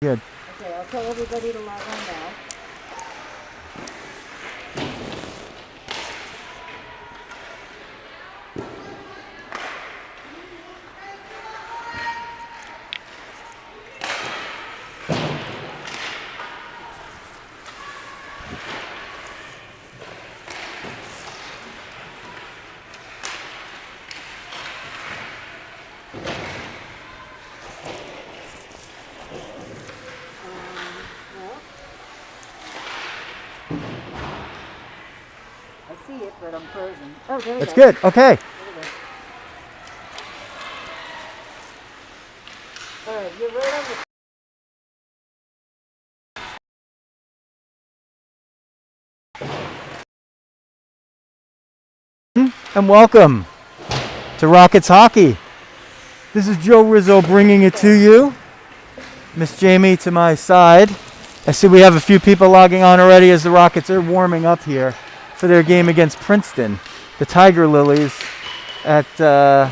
Good. Okay, I'll tell everybody to log on now. I see it, but I'm frozen. Oh, there we go. That's good. Okay. There we go. All right, you're right on the... And welcome to Rockets Hockey. This is Joe Rizzo bringing it to you. Miss Jamie to my side. I see we have a few people logging on already as the Rockets are warming up here for their game against Princeton. The Tiger Lilies at, I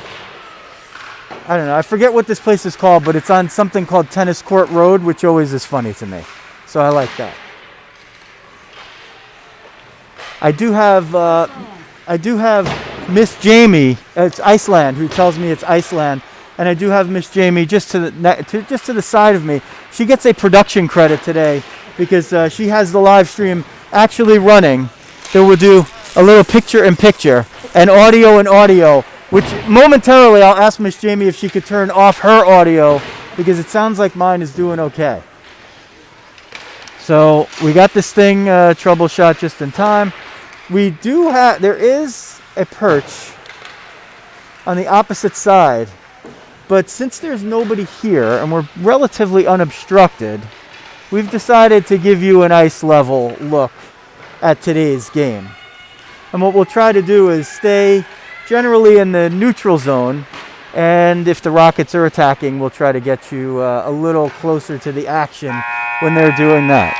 don't know, I forget what this place is called, but it's on something called Tennis Court Road, which always is funny to me. So I like that. I do have Miss Jamie, it's Iceland, who tells me it's Iceland, and I do have Miss Jamie just to the side of me. She gets a production credit today because she has the live stream actually running. So we'll do a little picture-in-picture and audio, which momentarily I'll ask Miss Jamie if she could turn off her audio because it sounds like mine is doing okay. So we got this thing troubleshot just in time. There is a perch on the opposite side, but since there's nobody here and we're relatively unobstructed, we've decided to give you an ice level look at today's game. And what we'll try to do is stay generally in the neutral zone, and if the Rockets are attacking, we'll try to get you a little closer to the action when they're doing that.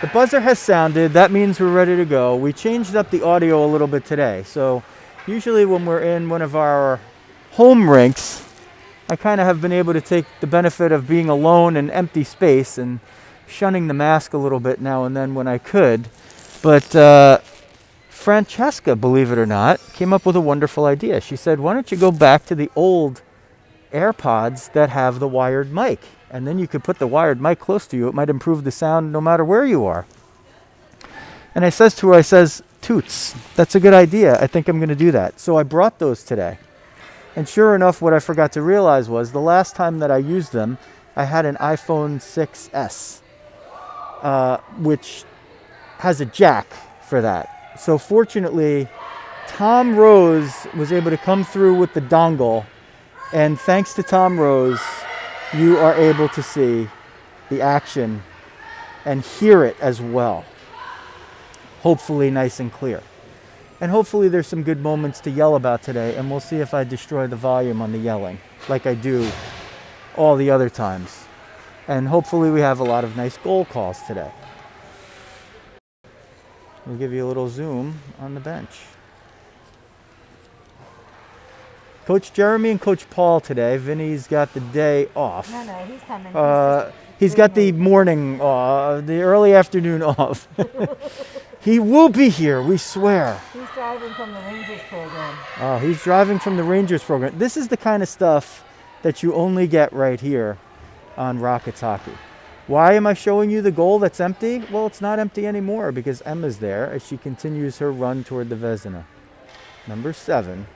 The buzzer has sounded. That means we're ready to go. We changed up the audio a little bit today. So usually when we're in one of our home rinks, I kind of have been able to take the benefit of being alone in empty space and shunning the mask a little bit now and then when I could. But Francesca, believe it or not, came up with a wonderful idea. She said, why don't you go back to the old AirPods that have the wired mic? And then you could put the wired mic close to you. It might improve the sound no matter where you are. And I says to her, toots, that's a good idea. I think I'm going to do that. So I brought those today. And sure enough, what I forgot to realize was the last time that I used them, I had an iPhone 6S, which has a jack for that. So fortunately, Tom Rose was able to come through with the dongle. And thanks to Tom Rose, you are able to see the action and hear it as well. Hopefully nice and clear. And hopefully there's some good moments to yell about today, and we'll see if I destroy the volume on the yelling like I do all the other times. And hopefully we have a lot of nice goal calls today. We'll give you a little zoom on the bench. Coach Jeremy and Coach Paul today. Vinny's got the day off. No, he's coming. He's got the morning, the early afternoon off. He will be here, we swear. He's driving from the Rangers program. Oh, he's driving from the Rangers program. This is the kind of stuff that you only get right here on Rockets Hockey. Why am I showing you the goal that's empty? Well, it's not empty anymore because Emma's there as she continues her run toward the Vezina. Number 7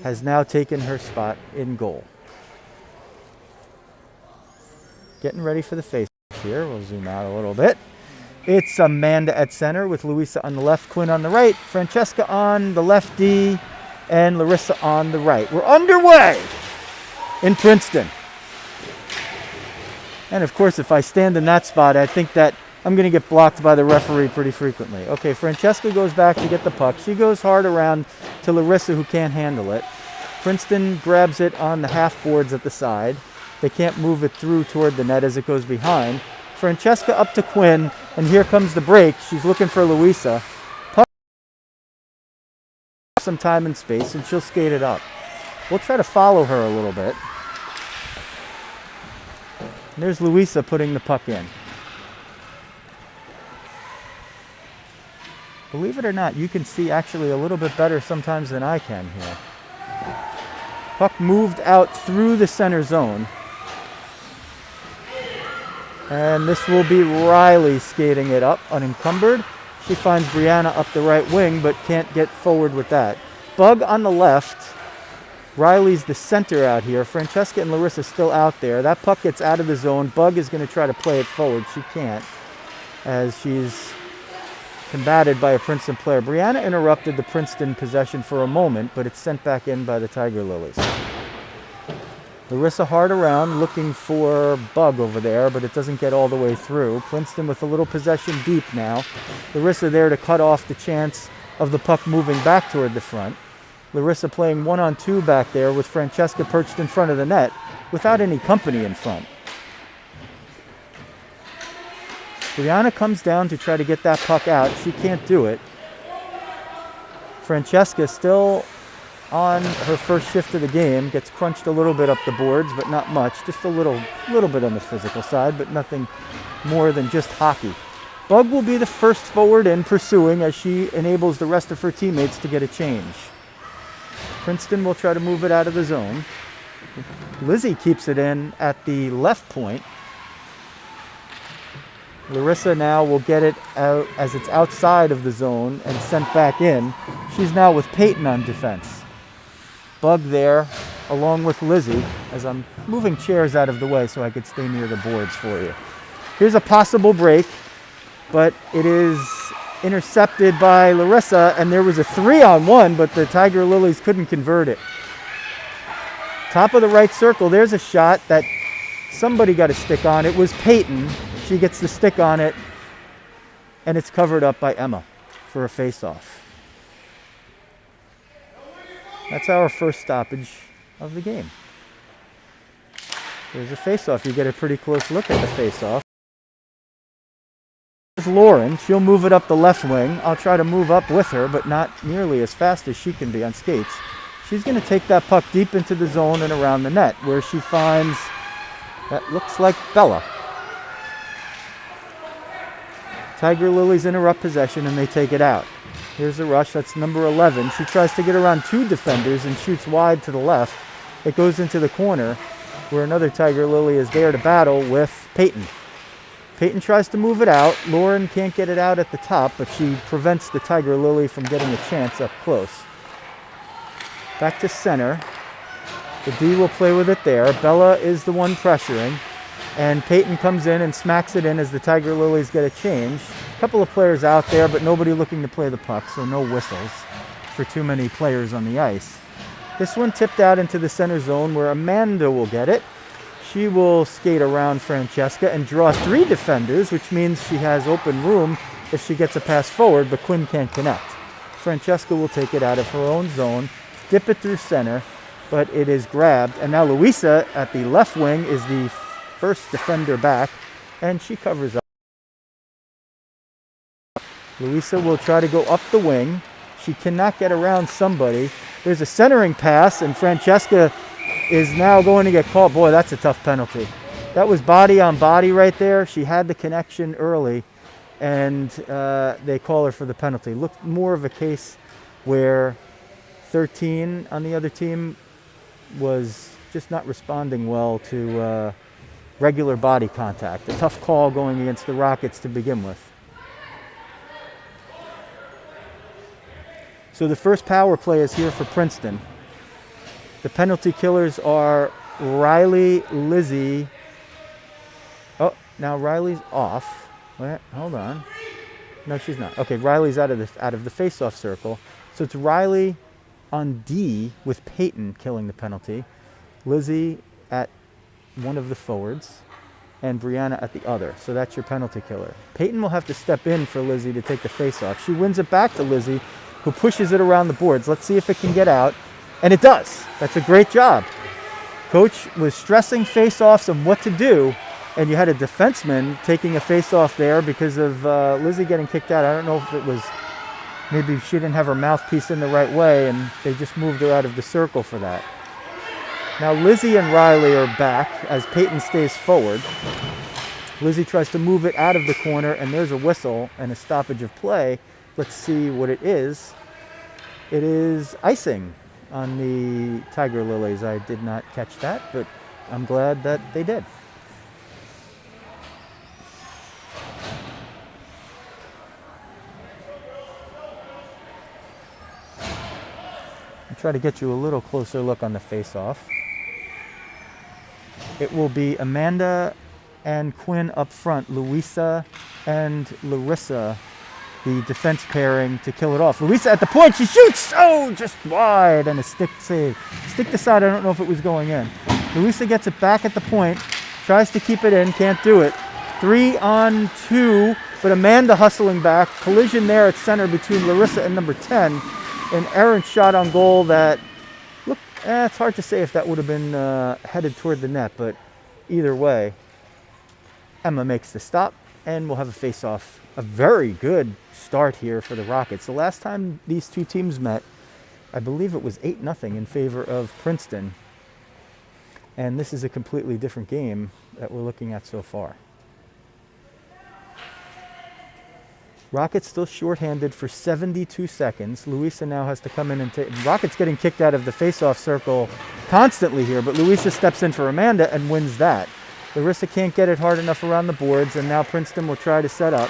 has now taken her spot in goal. Getting ready for the face here. We'll zoom out a little bit. It's Amanda at center with Luisa on the left, Quinn on the right, Francesca on the left D, and Larissa on the right. We're underway in Princeton. And of course, if I stand in that spot, I think that I'm going to get blocked by the referee pretty frequently. Okay, Francesca goes back to get the puck. She goes hard around to Larissa, who can't handle it. Princeton grabs it on the half boards at the side. They can't move it through toward the net as it goes behind. Francesca up to Quinn, and here comes the break. She's looking for Luisa. Puck some time and space, and she'll skate it up. We'll try to follow her a little bit. And there's Louisa putting the puck in. Believe it or not, you can see actually a little bit better sometimes than I can here. Puck moved out through the center zone. And this will be Riley skating it up, unencumbered. She finds Brianna up the right wing, but can't get forward with that. Bug on the left. Riley's the center out here. Francesca and Larissa still out there. That puck gets out of the zone. Bug is going to try to play it forward. She can't, as she's combated by a Princeton player. Brianna interrupted the Princeton possession for a moment, but it's sent back in by the Tiger Lilies. Larissa hard around, looking for Bug over there, but it doesn't get all the way through. Princeton with a little possession deep now. Larissa there to cut off the chance of the puck moving back toward the front. Larissa playing 1-on-2 back there with Francesca perched in front of the net without any company in front. Brianna comes down to try to get that puck out. She can't do it. Francesca still on her first shift of the game, gets crunched a little bit up the boards, but not much. Just a little bit on the physical side, but nothing more than just hockey. Bug will be the first forward in pursuing as she enables the rest of her teammates to get a change. Princeton will try to move it out of the zone. Lizzie keeps it in at the left point. Larissa now will get it out as it's outside of the zone and sent back in. She's now with Peyton on defense. Bug there, along with Lizzie, as I'm moving chairs out of the way so I could stay near the boards for you. Here's a possible break, but it is intercepted by Larissa, and there was a 3-on-1, but the Tiger Lilies couldn't convert it. Top of the right circle, there's a shot that somebody got a stick on. It was Peyton. She gets the stick on it, and it's covered up by Emma for a face-off. That's our first stoppage of the game. There's a face-off. You get a pretty close look at the face-off. There's Lauren. She'll move it up the left wing. I'll try to move up with her, but not nearly as fast as she can be on skates. She's going to take that puck deep into the zone and around the net, where she finds, that looks like Bella. Tiger Lilies interrupt possession and they take it out. Here's the rush. That's number 11. She tries to get around two defenders and shoots wide to the left. It goes into the corner where another Tiger Lily is there to battle with Peyton. Peyton tries to move it out. Lauren can't get it out at the top, but she prevents the Tiger Lily from getting a chance up close. Back to center. The D will play with it there. Bella is the one pressuring. And Peyton comes in and smacks it in as the Tiger Lilies get a change. A couple of players out there, but nobody looking to play the puck, so no whistles for too many players on the ice. This one tipped out into the center zone where Amanda will get it. She will skate around Francesca and draw three defenders, which means she has open room if she gets a pass forward, but Quinn can't connect. Francesca will take it out of her own zone, dip it through center, but it is grabbed. And now Louisa at the left wing is the first defender back, and she covers up. Louisa will try to go up the wing. She cannot get around somebody. There's a centering pass, and Francesca is now going to get caught. Boy, that's a tough penalty. That was body on body right there. She had the connection early, and they call her for the penalty. Looked more of a case where 13 on the other team was just not responding well to regular body contact. A tough call going against the Rockets to begin with. So the first power play is here for Princeton. The penalty killers are Riley, Lizzie. Oh, now Riley's off. Wait, hold on. No, she's not. Okay, Riley's out of the face-off circle. So it's Riley on D with Peyton killing the penalty. Lizzie at one of the forwards, and Brianna at the other. So that's your penalty killer. Peyton will have to step in for Lizzie to take the face-off. She wins it back to Lizzie, who pushes it around the boards. Let's see if it can get out. And it does. That's a great job. Coach was stressing face-offs and what to do, and you had a defenseman taking a face-off there because of Lizzie getting kicked out. I don't know if it was, maybe she didn't have her mouthpiece in the right way, and they just moved her out of the circle for that. Now Lizzie and Riley are back as Peyton stays forward. Lizzie tries to move it out of the corner, and there's a whistle and a stoppage of play. Let's see what it is. It is icing on the Tiger Lilies. I did not catch that, but I'm glad that they did. I'll try to get you a little closer look on the face-off. It will be Amanda and Quinn up front, Louisa and Larissa, the defense pairing, to kill it off. Louisa at the point, she shoots! Oh, just wide, and a stick save. Stick to side, I don't know if it was going in. Louisa gets it back at the point, tries to keep it in, can't do it. 3-on-2, but Amanda hustling back. Collision there at center between Larissa and number 10. An errant shot on goal that, look, it's hard to say if that would have been headed toward the net, but either way, Emma makes the stop, and we'll have a face-off. A very good start here for the Rockets. The last time these two teams met, I believe it was 8-0 in favor of Princeton. And this is a completely different game that we're looking at so far. Rockets still shorthanded for 72 seconds. Louisa now has to come in and take... Rockets getting kicked out of the face-off circle constantly here, but Louisa steps in for Amanda and wins that. Larissa can't get it hard enough around the boards, and now Princeton will try to set up.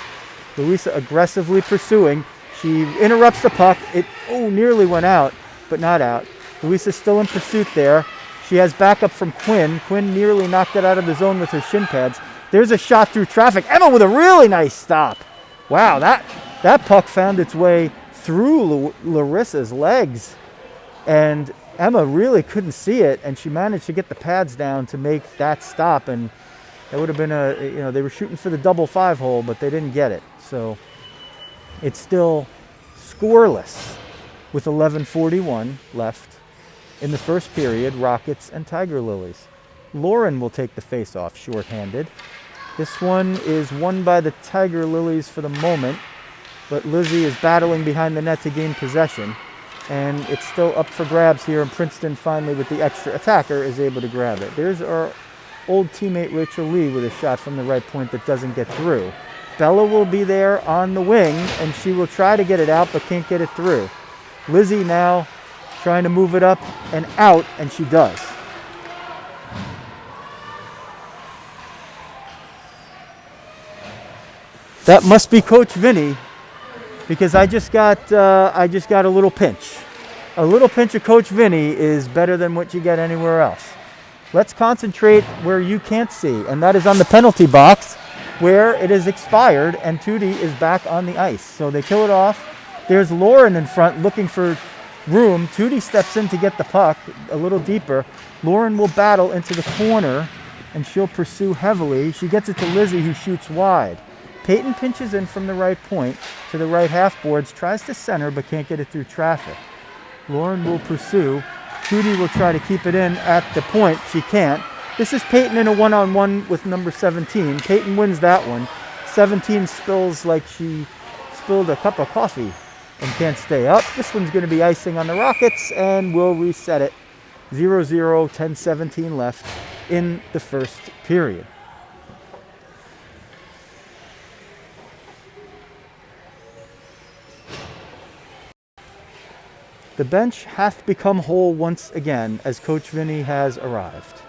Louisa aggressively pursuing. She interrupts the puck. It nearly went out, but not out. Louisa's still in pursuit there. She has backup from Quinn. Quinn nearly knocked it out of the zone with her shin pads. There's a shot through traffic. Emma with a really nice stop. Wow, that puck found its way through Larissa's legs, and Emma really couldn't see it, and she managed to get the pads down to make that stop, and it would have been they were shooting for the double 5 hole, but they didn't get it. So it's still scoreless with 11:41 left in the first period, Rockets and Tiger Lilies. Lauren will take the face-off shorthanded. This one is won by the Tiger Lilies for the moment, but Lizzie is battling behind the net to gain possession. And it's still up for grabs here, and Princeton finally, with the extra attacker, is able to grab it. There's our old teammate Rachel Lee with a shot from the right point that doesn't get through. Bella will be there on the wing, and she will try to get it out, but can't get it through. Lizzie now trying to move it up and out, and she does. That must be Coach Vinny, because I just got a little pinch. A little pinch of Coach Vinny is better than what you get anywhere else. Let's concentrate where you can't see, and that is on the penalty box, where it is expired and Tootie is back on the ice. So they kill it off. There's Lauren in front looking for room. Tootie steps in to get the puck a little deeper. Lauren will battle into the corner, and she'll pursue heavily. She gets it to Lizzie, who shoots wide. Peyton pinches in from the right point to the right half boards, tries to center, but can't get it through traffic. Lauren will pursue. Tootie will try to keep it in at the point. She can't. This is Peyton in a one-on-one with number 17. Peyton wins that one. 17 spills like she spilled a cup of coffee and can't stay up. This one's going to be icing on the Rockets, and we'll reset it. 0-0, 10-17 left in the first period. The bench hath become whole once again as Coach Vinny has arrived.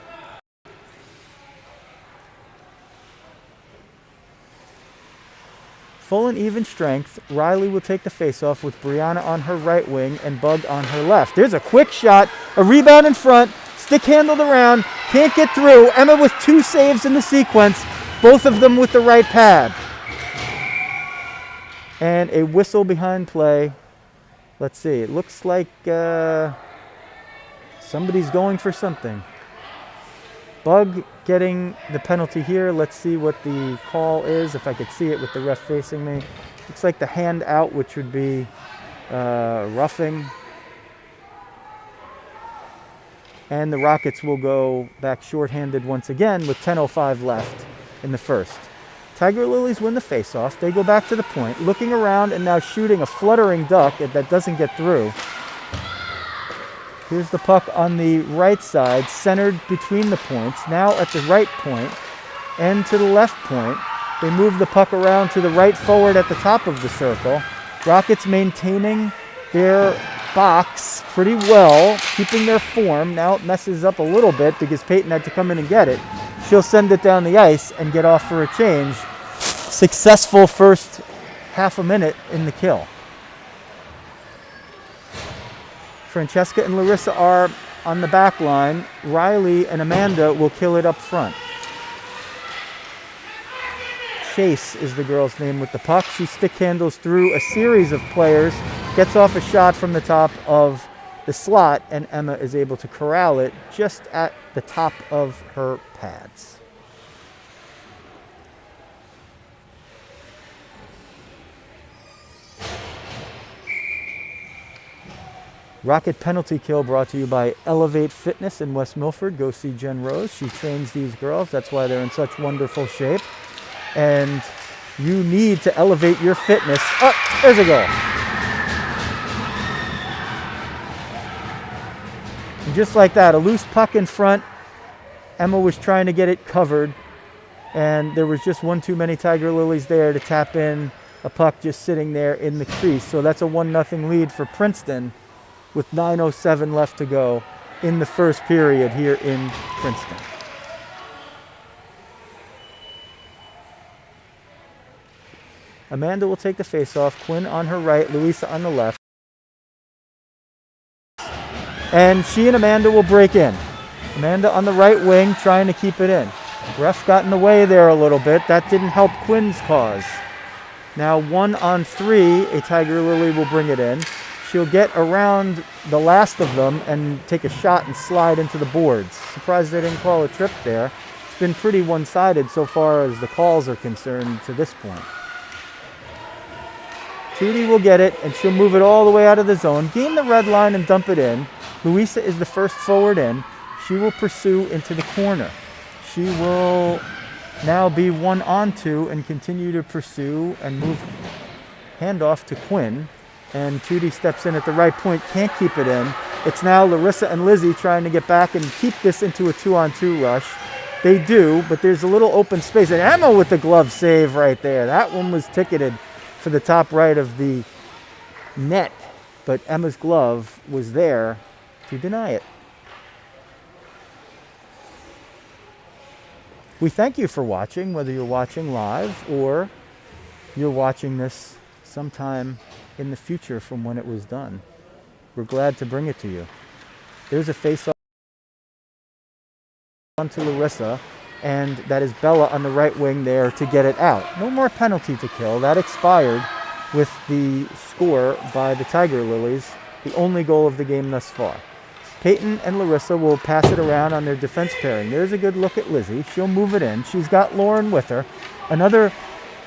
Full and even strength, Riley will take the faceoff with Brianna on her right wing and Bug on her left. There's a quick shot, a rebound in front, stick handled around, can't get through. Emma with 2 saves in the sequence, both of them with the right pad. And a whistle behind play. Let's see, it looks like somebody's going for something. Bug getting the penalty here. Let's see what the call is, if I could see it with the ref facing me. Looks like the hand out, which would be roughing. And the Rockets will go back shorthanded once again with 10:05 left in the first. Tiger Lilies win the faceoff. They go back to the point, looking around and now shooting a fluttering duck that doesn't get through. Here's the puck on the right side, centered between the points. Now at the right point and to the left point. They move the puck around to the right forward at the top of the circle. Rockets maintaining their box pretty well, keeping their form. Now it messes up a little bit because Peyton had to come in and get it. She'll send it down the ice and get off for a change. Successful first half a minute in the kill. Francesca and Larissa are on the back line. Riley and Amanda will kill it up front. Chase is the girl's name with the puck. She stick handles through a series of players, gets off a shot from the top of the slot, and Emma is able to corral it just at the top of her pads. Rocket penalty kill brought to you by Elevate Fitness in West Milford. Go see Jen Rose. She trains these girls. That's why they're in such wonderful shape. And you need to elevate your fitness. Oh, there's a goal. And just like that, a loose puck in front. Emma was trying to get it covered. And there was just one too many Tiger Lilies there to tap in a puck just sitting there in the crease. So that's a 1-0 lead for Princeton, with 9:07 left to go in the first period here in Princeton. Amanda will take the face-off. Quinn on her right, Louisa on the left. And she and Amanda will break in. Amanda on the right wing trying to keep it in. Ref got in the way there a little bit. That didn't help Quinn's cause. Now 1-on-3, a Tiger Lily will bring it in. She'll get around the last of them and take a shot and slide into the boards. Surprised they didn't call a trip there. It's been pretty one-sided so far as the calls are concerned to this point. Tootie will get it, and she'll move it all the way out of the zone, gain the red line and dump it in. Louisa is the first forward in. She will pursue into the corner. She will now be 1-on-2 and continue to pursue and move handoff to Quinn. And Tootie steps in at the right point, can't keep it in. It's now Larissa and Lizzie trying to get back and keep this into a 2-on-2 rush. They do, but there's a little open space. And Emma with the glove save right there. That one was ticketed for the top right of the net, but Emma's glove was there to deny it. We thank you for watching, whether you're watching live or you're watching this sometime in the future from when it was done. We're glad to bring it to you. There's a face-off onto Larissa, and that is Bella on the right wing there to get it out. No more penalty to kill. That expired with the score by the Tiger Lilies, the only goal of the game thus far. Peyton and Larissa will pass it around on their defense pairing. There's a good look at Lizzie. She'll move it in. She's got Lauren with her. Another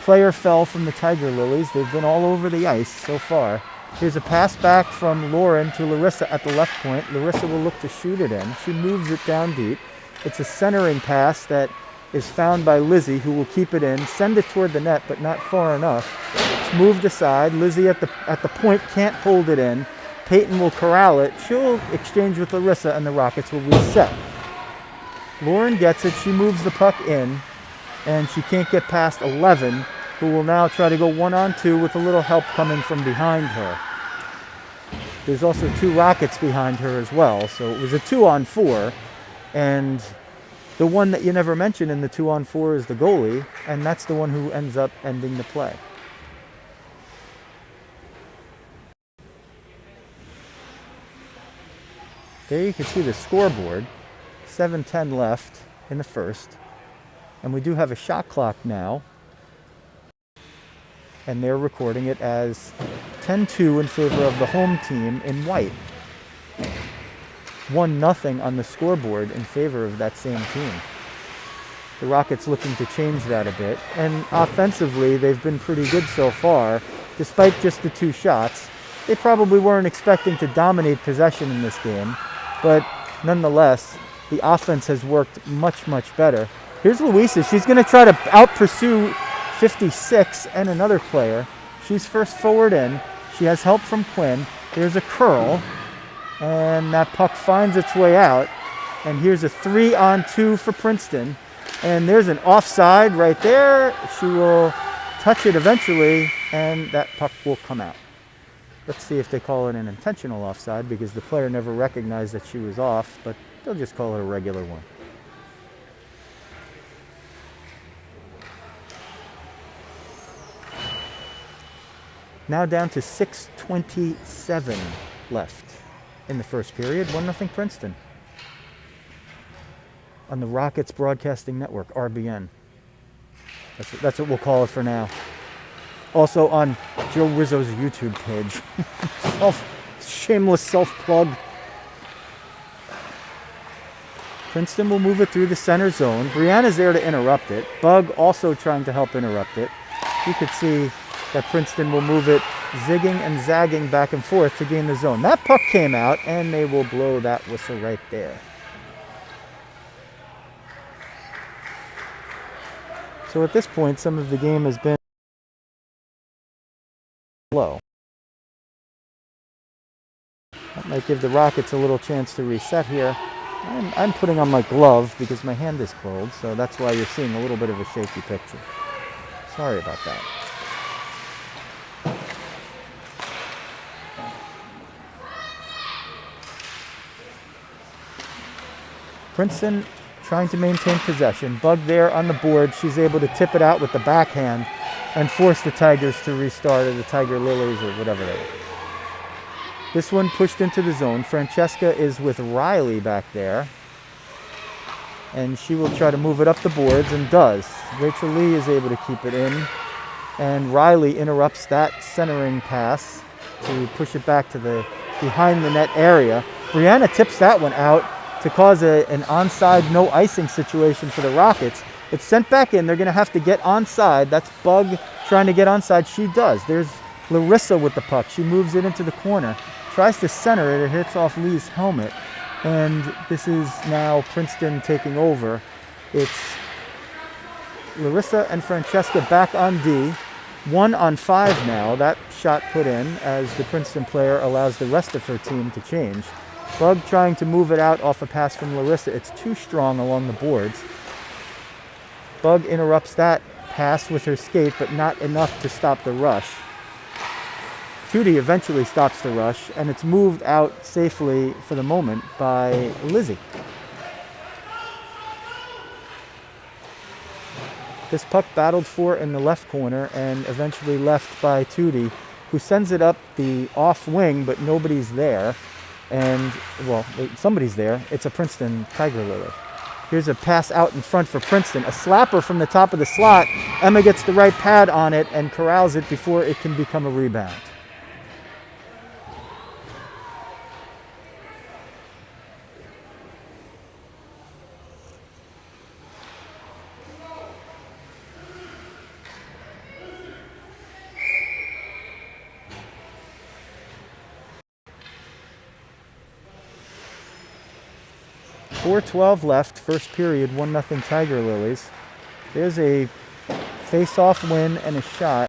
player fell from the Tiger Lilies. They've been all over the ice so far. Here's a pass back from Lauren to Larissa at the left point. Larissa will look to shoot it in. She moves it down deep. It's a centering pass that is found by Lizzie, who will keep it in, send it toward the net, but not far enough. It's moved aside. Lizzie at the point can't hold it in. Peyton will corral it. She'll exchange with Larissa, and the Rockets will reset. Lauren gets it. She moves the puck in, and she can't get past 11, who will now try to go 1-on-2 with a little help coming from behind her. There's also 2 Rockets behind her as well, so it was a 2-on-4, and the one that you never mention in the 2-on-4 is the goalie, and that's the one who ends up ending the play. There you can see the scoreboard, 7:10 left in the first, and we do have a shot clock now, and they're recording it as 10-2 in favor of the home team in white. 1-0 on the scoreboard in favor of that same team. The Rockets looking to change that a bit, and offensively they've been pretty good so far, despite just the 2 shots. They probably weren't expecting to dominate possession in this game, but nonetheless, the offense has worked much, much better. Here's Louisa. She's going to try to out-pursue 56 and another player. She's first forward in. She has help from Quinn. There's a curl. And that puck finds its way out. And here's a 3-on-2 for Princeton. And there's an offside right there. She will touch it eventually, and that puck will come out. Let's see if they call it an intentional offside, because the player never recognized that she was off, but they'll just call it a regular one. Now down to 6:27 left in the first period. 1-0 Princeton. On the Rockets Broadcasting Network, RBN. That's what we'll call it for now. Also on Joe Rizzo's YouTube page. Shameless self-plug. Princeton will move it through the center zone. Brianna's there to interrupt it. Bug also trying to help interrupt it. You could see that Princeton will move it zigging and zagging back and forth to gain the zone. That puck came out, and they will blow that whistle right there. So at this point, some of the game has been low. That might give the Rockets a little chance to reset here. I'm putting on my glove because my hand is cold, so that's why you're seeing a little bit of a shaky picture. Sorry about that. Princeton trying to maintain possession. Bug there on the board. She's able to tip it out with the backhand and force the Tigers to restart, or the Tiger Lilies, or whatever they are. This one pushed into the zone. Francesca is with Riley back there. And she will try to move it up the boards, and does. Rachel Lee is able to keep it in. And Riley interrupts that centering pass to push it back to the behind the net area. Brianna tips that one out to cause an onside, no icing situation for the Rockets. It's sent back in. They're going to have to get onside. That's Bug trying to get onside. She does. There's Larissa with the puck. She moves it into the corner. Tries to center it. It hits off Lee's helmet. And this is now Princeton taking over. It's Larissa and Francesca back on D. 1-on-5 now. That shot put in as the Princeton player allows the rest of her team to change. Bug trying to move it out off a pass from Larissa. It's too strong along the boards. Bug interrupts that pass with her skate, but not enough to stop the rush. Tootie eventually stops the rush, and it's moved out safely for the moment by Lizzie. This puck battled for in the left corner and eventually left by Tootie, who sends it up the off wing, but nobody's there. And, well, somebody's there. It's a Princeton Tiger Lily. Here's a pass out in front for Princeton. A slapper from the top of the slot. Emma gets the right pad on it and corrals it before it can become a rebound. .4:12 left, first period, 1-0 Tiger Lilies. There's a face-off win and a shot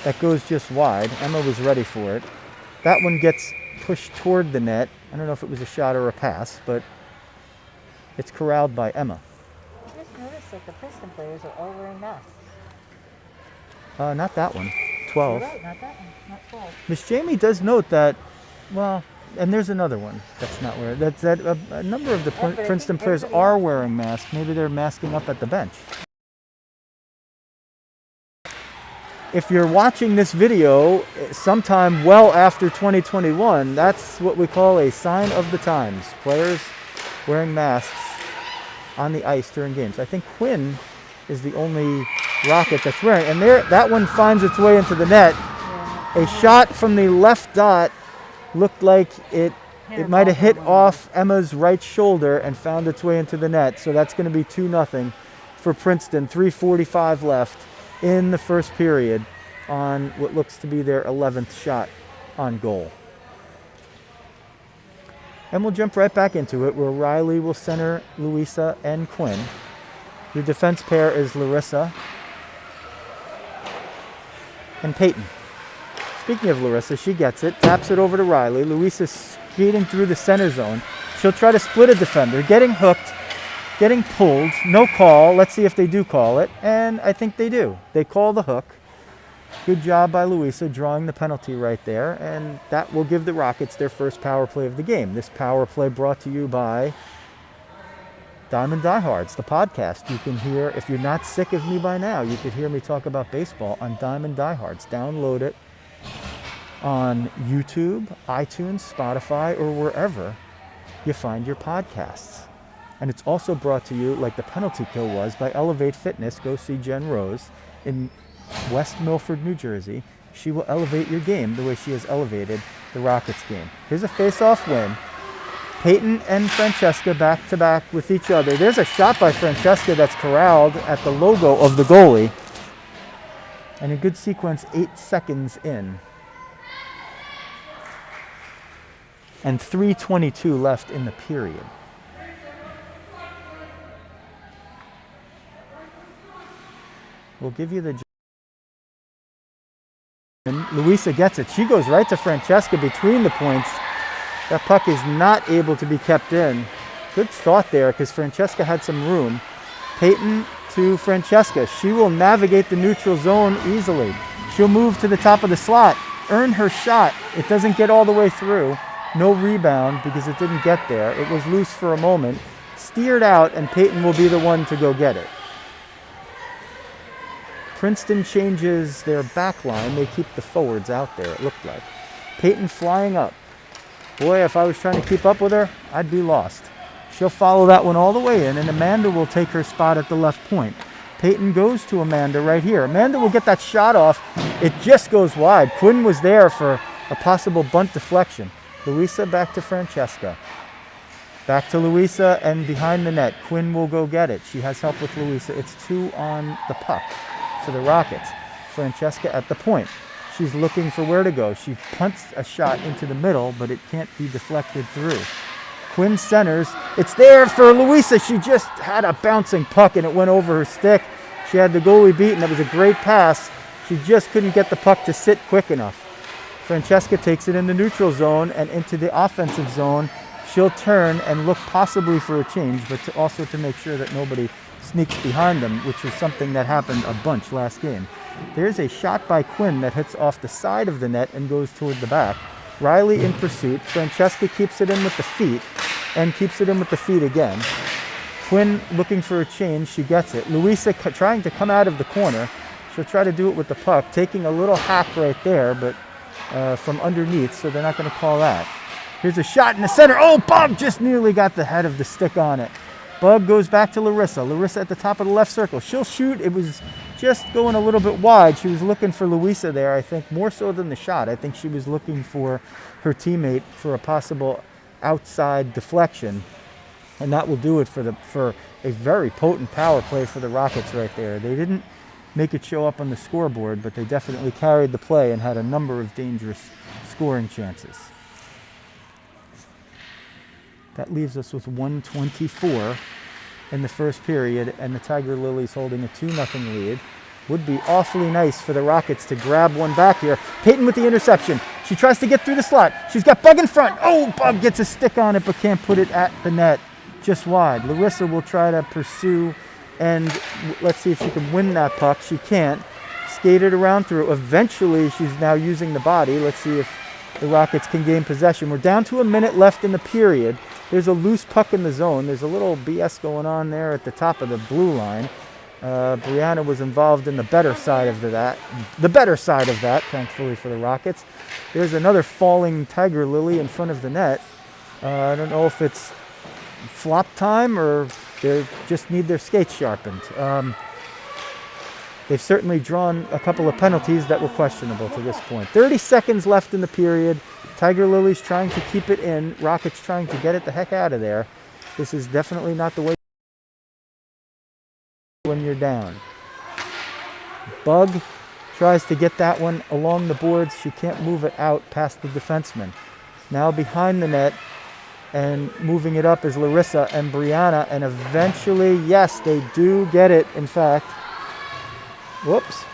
that goes just wide. Emma was ready for it. That one gets pushed toward the net. I don't know if it was a shot or a pass, but it's corralled by Emma. I just noticed that the Princeton players are all wearing masks. Not that one. 12. You're right, not that one, not 12. Miss Jamie does note that, well, and there's another one that's not wearing. That a number of the Princeton players are wearing masks. Maybe they're masking up at the bench. If you're watching this video sometime well after 2021, that's what we call a sign of the times. Players wearing masks on the ice during games. I think Quinn is the only Rocket that's wearing. And there, that one finds its way into the net. A shot from the left dot looked like it might have hit off Emma's right shoulder and found its way into the net. So that's going to be 2-0 for Princeton. 3:45 left in the first period on what looks to be their 11th shot on goal. And we'll jump right back into it, where Riley will center Louisa and Quinn. Your defense pair is Larissa and Peyton. Speaking of Larissa, she gets it, taps it over to Riley. Louisa skating through the center zone. She'll try to split a defender, getting hooked, getting pulled, no call. Let's see if they do call it, and I think they do. They call the hook. Good job by Louisa drawing the penalty right there, and that will give the Rockets their first power play of the game. This power play brought to you by Diamond Diehards, the podcast. You can hear, if you're not sick of me by now, you could hear me talk about baseball on Diamond Diehards. Download it on YouTube, iTunes, Spotify, or wherever you find your podcasts. And it's also brought to you, like the penalty kill was, by Elevate Fitness. Go see Jen Rose in West Milford, New Jersey. She will elevate your game the way she has elevated the Rockets game. Here's a face-off win. Peyton and Francesca back-to-back with each other. There's a shot by Francesca that's corralled at the logo of the goalie. And a good sequence 8 seconds in. And 3:22 left in the period. We'll give you the... And Louisa gets it. She goes right to Francesca between the points. That puck is not able to be kept in. Good thought there because Francesca had some room. Peyton to Francesca. She will navigate the neutral zone easily. She'll move to the top of the slot, earn her shot. It doesn't get all the way through. No rebound because it didn't get there. It was loose for a moment. Steered out, and Peyton will be the one to go get it. Princeton changes their back line. They keep the forwards out there, it looked like. Peyton flying up. Boy, if I was trying to keep up with her, I'd be lost. She'll follow that one all the way in, and Amanda will take her spot at the left point. Peyton goes to Amanda right here. Amanda will get that shot off. It just goes wide. Quinn was there for a possible bunt deflection. Louisa back to Francesca. Back to Louisa and behind the net. Quinn will go get it. She has help with Louisa. It's 2 on the puck for the Rockets. Francesca at the point. She's looking for where to go. She punts a shot into the middle, but it can't be deflected through. Quinn centers. It's there for Louisa. She just had a bouncing puck and it went over her stick. She had the goalie beaten. That was a great pass. She just couldn't get the puck to sit quick enough. Francesca takes it in the neutral zone and into the offensive zone. She'll turn and look possibly for a change, but also to make sure that nobody sneaks behind them, which is something that happened a bunch last game. There's a shot by Quinn that hits off the side of the net and goes toward the back. Riley in pursuit. Francesca keeps it in with the feet and keeps it in with the feet again. Quinn looking for a change. She gets it. Louisa trying to come out of the corner. She'll try to do it with the puck, taking a little hack right there, but from underneath, so they're not going to call that. Here's a shot in the center. Oh, Bug just nearly got the head of the stick on it. Bug goes back to Larissa. Larissa at the top of the left circle. She'll shoot. It was just going a little bit wide. She was looking for Louisa there, I think, more so than the shot. I think she was looking for her teammate for a possible outside deflection. And that will do it for a very potent power play for the Rockets right there. They didn't make it show up on the scoreboard, but they definitely carried the play and had a number of dangerous scoring chances. That leaves us with 1:24 in the first period, and the Tiger Lilies holding a 2-0 lead. Would be awfully nice for the Rockets to grab one back here. Peyton with the interception. She tries to get through the slot. She's got Bug in front. Oh, Bug gets a stick on it, but can't put it at the net. Just wide. Larissa will try to pursue, and let's see if she can win that puck. She can't. Skated around through. Eventually, she's now using the body. Let's see if the Rockets can gain possession. We're down to a minute left in the period. There's a loose puck in the zone. There's a little BS going on there at the top of the blue line. Brianna was involved in the better side of that. Thankfully for the Rockets. There's another falling Tiger Lily in front of the net. I don't know if it's flop time or they just need their skates sharpened. They've certainly drawn a couple of penalties that were questionable to this point. 30 seconds left in the period. Tiger Lilies trying to keep it in. Rockets trying to get it the heck out of there. This is definitely not the way when you're down. Bug tries to get that one along the boards. She can't move it out past the defenseman. Now behind the net and moving it up is Larissa and Brianna, and eventually, yes, they do get it, in fact. Whoops.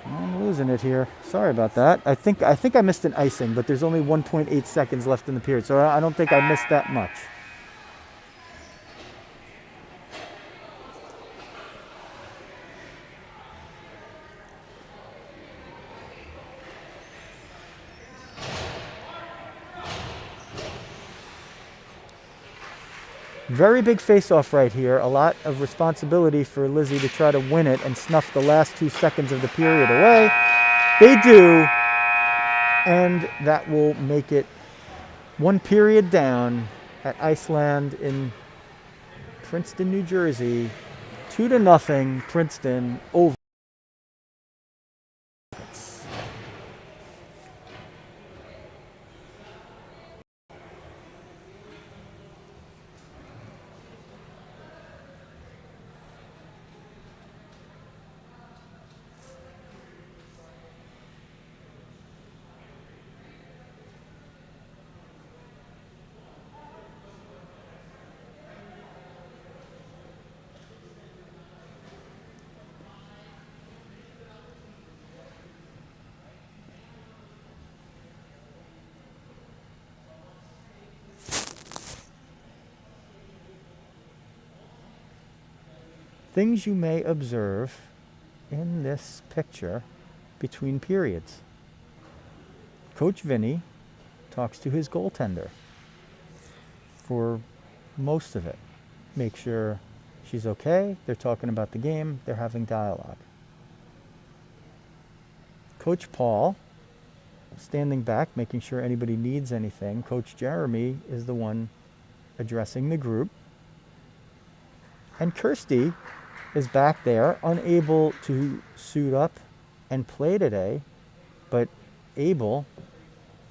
I'm losing it here. Sorry about that. I think I missed an icing, but there's only 1.8 seconds left in the period, so I don't think I missed that much. Very big face-off right here. A lot of responsibility for Lizzie to try to win it and snuff the last 2 seconds of the period away. They do, and that will make it 1 period down at Iceland in Princeton, New Jersey. 2-0, Princeton over. Things you may observe in this picture between periods. Coach Vinny talks to his goaltender for most of it. Make sure she's okay. They're talking about the game. They're having dialogue. Coach Paul standing back, making sure anybody needs anything. Coach Jeremy is the one addressing the group. And Kirsty is back there, unable to suit up and play today, but able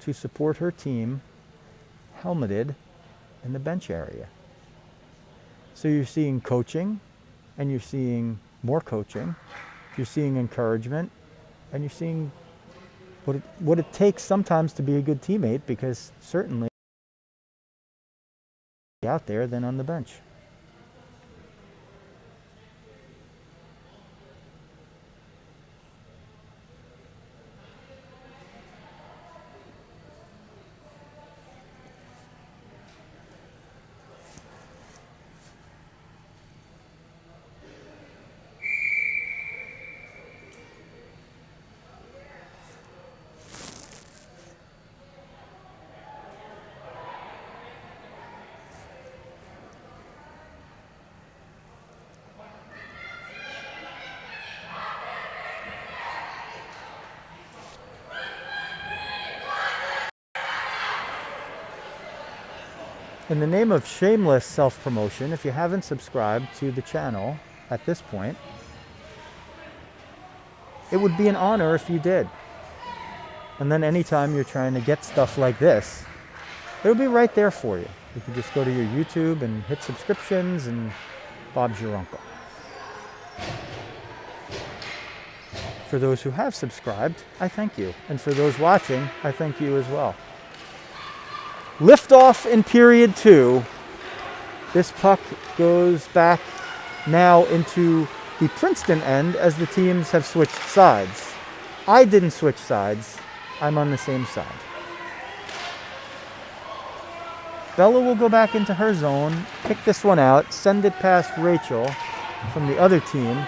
to support her team, helmeted in the bench area. So you're seeing coaching, and you're seeing more coaching, you're seeing encouragement, and you're seeing what it takes sometimes to be a good teammate, because certainly out there than on the bench. In the name of shameless self-promotion, if you haven't subscribed to the channel at this point, it would be an honor if you did. And then anytime you're trying to get stuff like this, it'll be right there for you. You can just go to your YouTube and hit subscriptions, and Bob's your uncle. For those who have subscribed, I thank you. And for those watching, I thank you as well. Liftoff in period 2. This puck goes back now into the Princeton end as the teams have switched sides. I didn't switch sides. I'm on the same side. Bella will go back into her zone, pick this one out, send it past Rachel from the other team.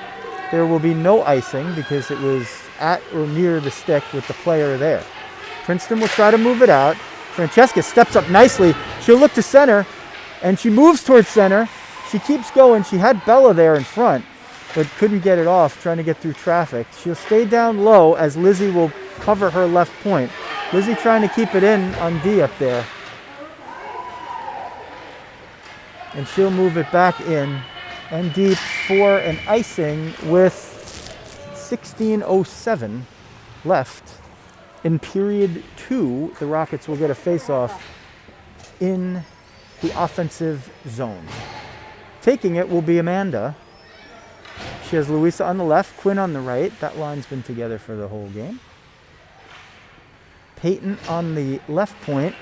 There will be no icing because it was at or near the stick with the player there. Princeton will try to move it out. Francesca steps up nicely. She'll look to center, and she moves towards center. She keeps going. She had Bella there in front, but couldn't get it off, trying to get through traffic. She'll stay down low as Lizzie will cover her left point. Lizzie trying to keep it in on D up there. And she'll move it back in and deep for an icing with 16:07 left. In period 2, the Rockets will get a face-off in the offensive zone. Taking it will be Amanda. She has Louisa on the left, Quinn on the right. That line's been together for the whole game. Peyton on the left point,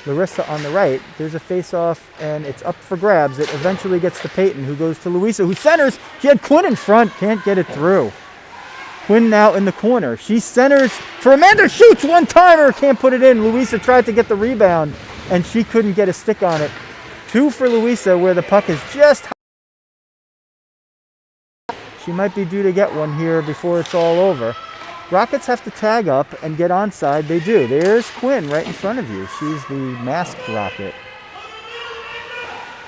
Larissa on the right. There's a face-off, and it's up for grabs. It eventually gets to Peyton, who goes to Louisa, who centers. She had Quinn in front, can't get it through. Quinn now in the corner. She centers for Amanda. Shoots one-timer. Can't put it in. Louisa tried to get the rebound, and she couldn't get a stick on it. 2 for Louisa, where the puck is just... She might be due to get one here before it's all over. Rockets have to tag up and get onside. They do. There's Quinn right in front of you. She's the masked Rocket.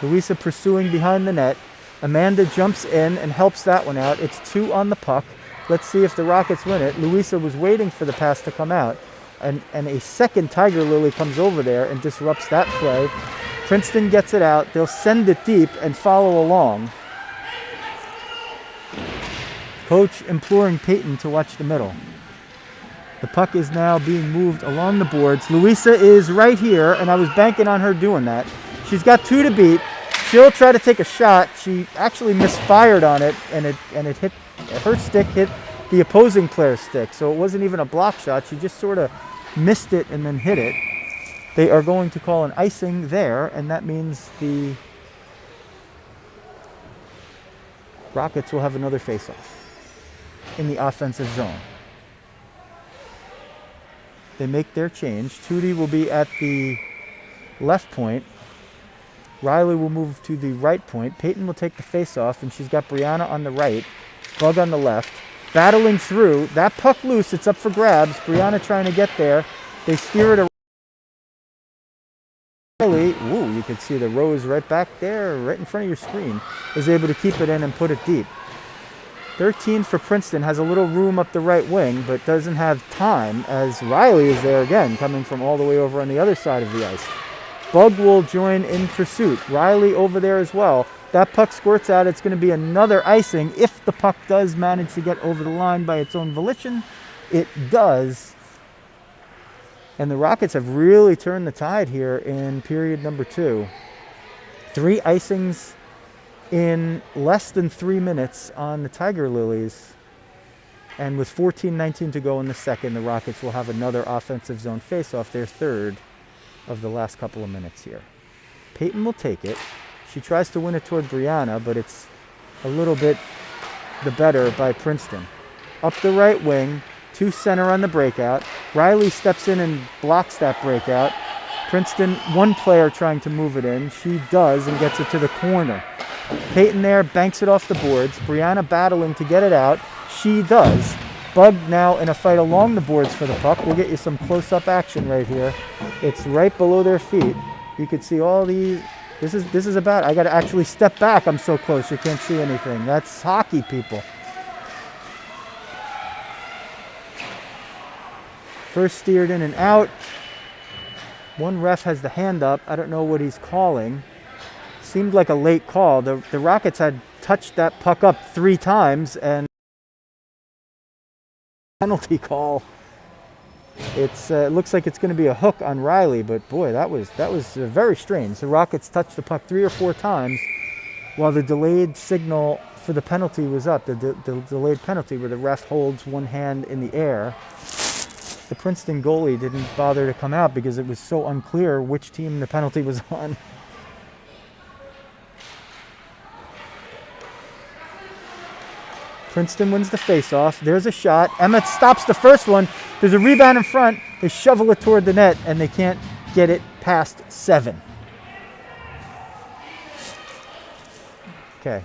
Louisa pursuing behind the net. Amanda jumps in and helps that one out. It's 2 on the puck. Let's see if the Rockets win it. Louisa was waiting for the pass to come out. And a second Tiger Lily comes over there and disrupts that play. Princeton gets it out. They'll send it deep and follow along. Coach imploring Peyton to watch the middle. The puck is now being moved along the boards. Louisa is right here, and I was banking on her doing that. She's got 2 to beat. She'll try to take a shot. She actually misfired on it, and it hit, her stick hit the opposing player's stick. So it wasn't even a block shot. She just sort of missed it and then hit it. They are going to call an icing there, and that means the Rockets will have another face-off in the offensive zone. They make their change. Tootie will be at the left point. Riley will move to the right point. Peyton will take the face-off, and she's got Brianna on the right, Bug on the left. Battling through. That puck loose. It's up for grabs. Brianna trying to get there. They steer it around. Riley, ooh, you can see the Rose right back there, right in front of your screen, is able to keep it in and put it deep. 13 for Princeton, has a little room up the right wing, but doesn't have time as Riley is there again, coming from all the way over on the other side of the ice. Bug will join in pursuit. Riley over there as well. That puck squirts out. It's going to be another icing if the puck does manage to get over the line by its own volition. It does. And the Rockets have really turned the tide here in period number 2. 3 icings in less than 3 minutes on the Tiger Lilies. And with 14:19 to go in the second, the Rockets will have another offensive zone faceoff, their third of the last couple of minutes here. Peyton will take it. She tries to win it toward Brianna, but it's a little bit the better by Princeton. Up the right wing, to center on the breakout. Riley steps in and blocks that breakout. Princeton, one player trying to move it in. She does and gets it to the corner. Peyton there banks it off the boards. Brianna battling to get it out. She does. Bug now in a fight along the boards for the puck. We'll get you some close-up action right here. It's right below their feet. You can see all these. This is about. I got to actually step back. I'm so close you can't see anything. That's hockey, people. First steered in and out. One ref has the hand up. I don't know what he's calling. Seemed like a late call. The Rockets had touched that puck up 3 times and penalty call. It looks like it's going to be a hook on Riley, but boy, that was very strange. The Rockets touched the puck 3 or 4 times while the delayed signal for the penalty was up. The delayed penalty where the ref holds one hand in the air. The Princeton goalie didn't bother to come out because it was so unclear which team the penalty was on. Princeton wins the faceoff. There's a shot. Emmett stops the first one. There's a rebound in front. They shovel it toward the net, and they can't get it past 7. Okay.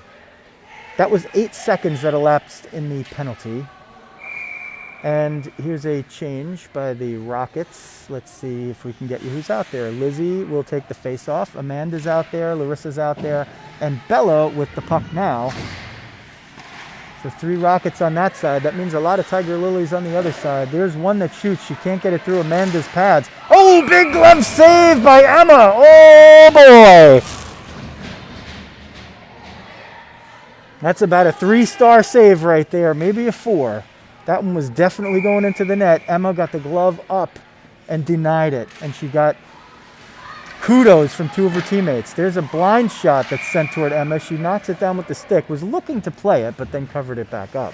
That was 8 seconds that elapsed in the penalty. And here's a change by the Rockets. Let's see if we can get you who's out there. Lizzie will take the faceoff. Amanda's out there. Larissa's out there. And Bella with the puck now. So 3 Rockets on that side. That means a lot of Tiger Lilies on the other side. There's one that shoots. She can't get it through Amanda's pads. Oh, big glove save by Emma. Oh, boy. That's about a 3-star save right there. Maybe a 4. That one was definitely going into the net. Emma got the glove up and denied it. And she got kudos from 2 of her teammates. There's a blind shot that's sent toward Emma. She knocks it down with the stick. Was looking to play it, but then covered it back up.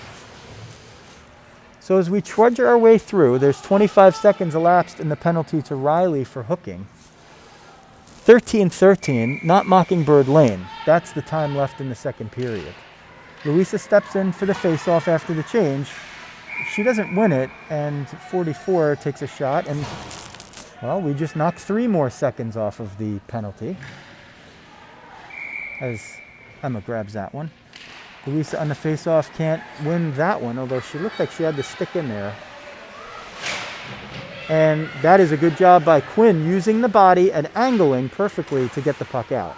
So as we trudge our way through, there's 25 seconds elapsed in the penalty to Riley for hooking. 13-13, not Mockingbird Lane. That's the time left in the second period. Louisa steps in for the faceoff after the change. she doesn't win it, and 44 takes a shot, and, well, we just knocked 3 more seconds off of the penalty as Emma grabs that one. Louisa on the face-off can't win that one, although she looked like she had the stick in there. And that is a good job by Quinn, using the body and angling perfectly to get the puck out.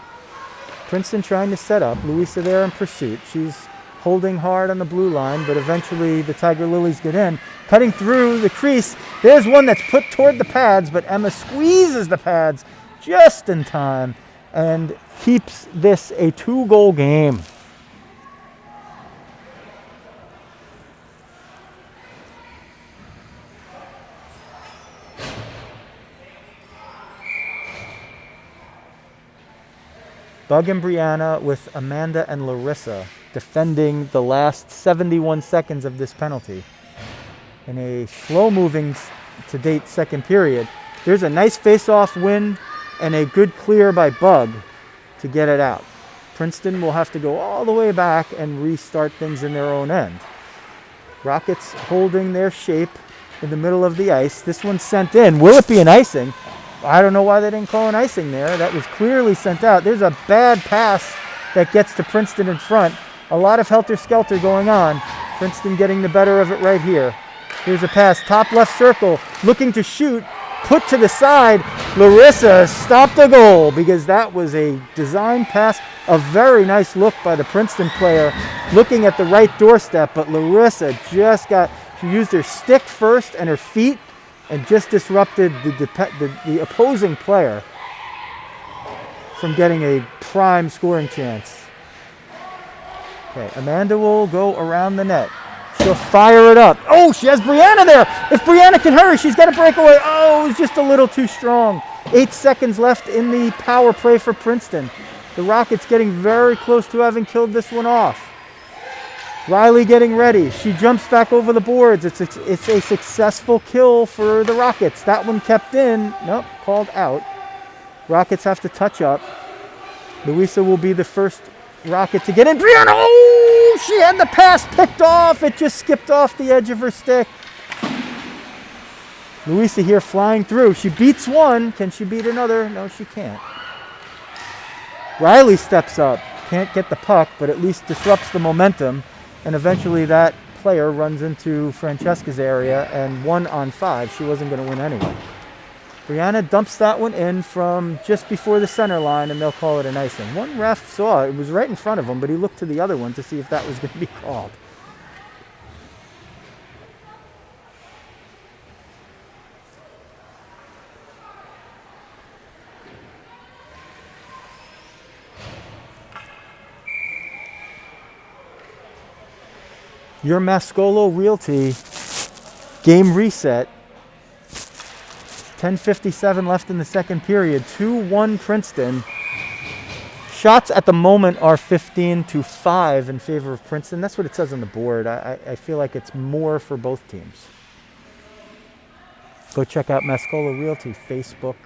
Princeton trying to set up. Louisa there in pursuit. She's holding hard on the blue line, but eventually the Tiger Lilies get in. Cutting through the crease. There's one that's put toward the pads, but Emma squeezes the pads just in time and keeps this a 2-goal game. Bug and Brianna with Amanda and Larissa defending the last 71 seconds of this penalty. In a slow-moving to date second period, there's a nice face-off win and a good clear by Bug to get it out. Princeton will have to go all the way back and restart things in their own end. Rockets holding their shape in the middle of the ice. This one's sent in. Will it be an icing? I don't know why they didn't call an icing there. That was clearly sent out. There's a bad pass that gets to Princeton in front. A lot of helter-skelter going on. Princeton getting the better of it right here. Here's a pass, top left circle, looking to shoot, put to the side. Larissa stopped the goal because that was a design pass. A very nice look by the Princeton player, looking at the right doorstep, but Larissa just she used her stick first and her feet and just disrupted the opposing player from getting a prime scoring chance. Okay, Amanda will go around the net. She'll fire it up. Oh, she has Brianna there. If Brianna can hurry, she's got to break away. Oh, it was just a little too strong. 8 seconds left in the power play for Princeton. The Rockets getting very close to having killed this one off. Riley getting ready. She jumps back over the boards. It's a successful kill for the Rockets. That one kept in. Nope, called out. Rockets have to touch up. Louisa will be the first Rocket to get in. Brianna, oh, she had the pass picked off. It just skipped off the edge of her stick. Louisa here flying through. She beats one. Can she beat another? No, she can't. Riley steps up. Can't get the puck, but at least disrupts the momentum. And eventually that player runs into Francesca's area, and 1-on-5. She wasn't going to win anyway. Brianna dumps that one in from just before the center line, and they'll call it an icing. One ref saw it. It was right in front of him, but he looked to the other one to see if that was going to be called. Your Mascolo Realty game reset. 10:57 left in the second period. 2-1 Princeton. Shots at the moment are 15-5 in favor of Princeton. That's what it says on the board. I feel like it's more for both teams. Go check out Mascolo Realty, Facebook.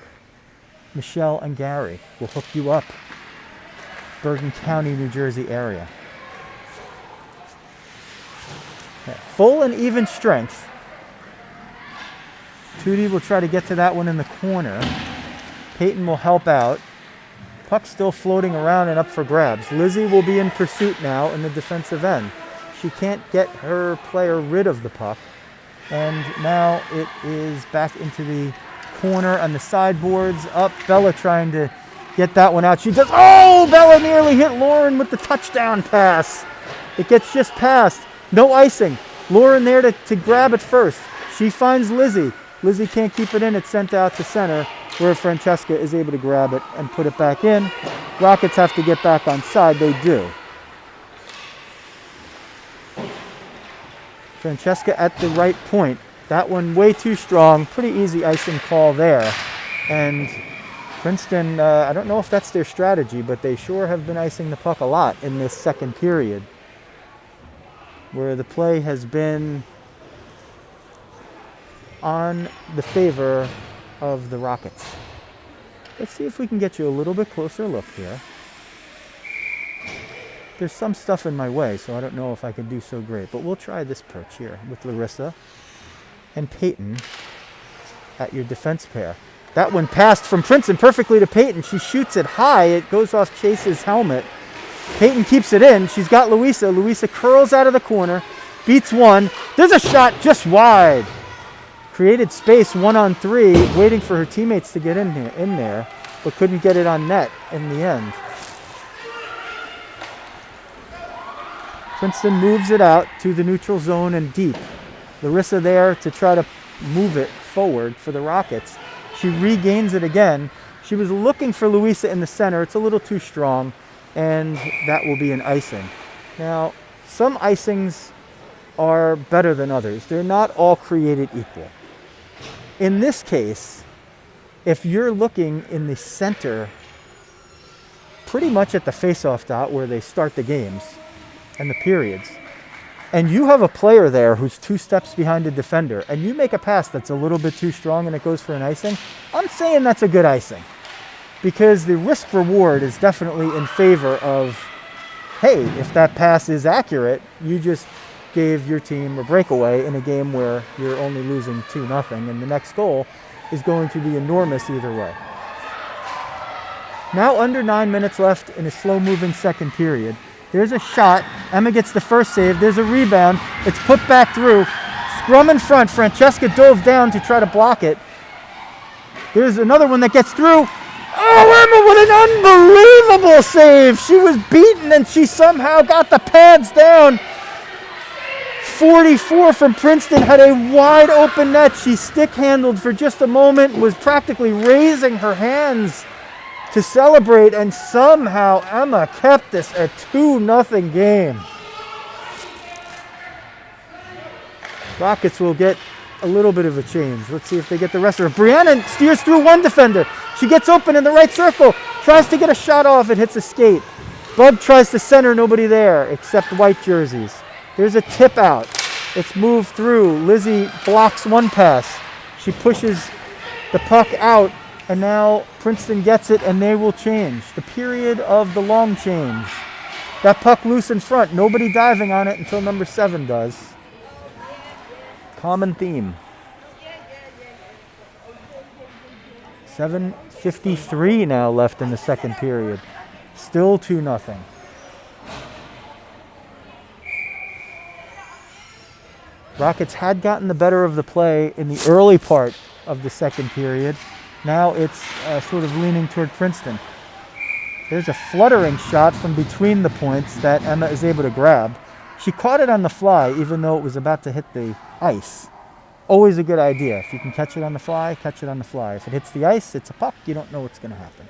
Michelle and Gary will hook you up. Bergen County, New Jersey area. Full and even strength. Tootie will try to get to that one in the corner. Peyton will help out. Puck still floating around and up for grabs. Lizzie will be in pursuit now in the defensive end. She can't get her player rid of the puck. And now it is back into the corner on the sideboards. Up, Bella trying to get that one out. She does. Oh, Bella nearly hit Lauren with the touchdown pass. It gets just past. No icing. Lauren there to grab it first. She finds Lizzie. Lizzie can't keep it in. It's sent out to center, where Francesca is able to grab it and put it back in. Rockets have to get back on side. They do. Francesca at the right point. That one way too strong. Pretty easy icing call there. And Princeton, I don't know if that's their strategy, but they sure have been icing the puck a lot in this second period, where the play has been on the favor of the Rockets. Let's see if we can get you a little bit closer look here. There's some stuff in my way, so I don't know if I can do so great. But we'll try this perch here with Larissa and Peyton at your defense pair. That one passed from Princeton perfectly to Peyton. She shoots it high. It goes off Chase's helmet. Peyton keeps it in. She's got Louisa. Louisa curls out of the corner, beats one. There's a shot just wide. Created space 1-on-3, waiting for her teammates to get in there, but couldn't get it on net in the end. Princeton moves it out to the neutral zone and deep. Larissa there to try to move it forward for the Rockets. She regains it again. She was looking for Louisa in the center. It's a little too strong, and that will be an icing. Now, some icings are better than others. They're not all created equal. In this case, if you're looking in the center, pretty much at the face-off dot where they start the games and the periods, and you have a player there who's 2 steps behind the defender, and you make a pass that's a little bit too strong and it goes for an icing, I'm saying that's a good icing. Because the risk reward is definitely in favor of, hey, if that pass is accurate, you just gave your team a breakaway in a game where you're only losing 2-0, and the next goal is going to be enormous either way. Now under 9 minutes left in a slow-moving second period. There's a shot. Emma gets the first save. There's a rebound. It's put back through. Scrum in front. Francesca dove down to try to block it. There's another one that gets through. Oh, Emma with an unbelievable save. She was beaten and she somehow got the pads down. 44 from Princeton had a wide open net. She stick-handled for just a moment, was practically raising her hands to celebrate, and somehow Emma kept this a 2-0 game. Rockets will get a little bit of a change. Let's see if they get the rest of her. Brianna steers through one defender. She gets open in the right circle, tries to get a shot off, it hits a skate. Bug tries to center, nobody there except white jerseys. There's a tip out. It's moved through. Lizzie blocks one pass. She pushes the puck out, and now Princeton gets it, and they will change. The period of the long change. That puck loose in front. Nobody diving on it until number 7 does. Common theme. 7:53 now left in the second period. Still 2-0. Rockets had gotten the better of the play in the early part of the second period. Now it's sort of leaning toward Princeton. There's a fluttering shot from between the points that Emma is able to grab. She caught it on the fly, even though it was about to hit the ice. Always a good idea. If you can catch it on the fly, catch it on the fly. If it hits the ice, it's a puck. You don't know what's going to happen.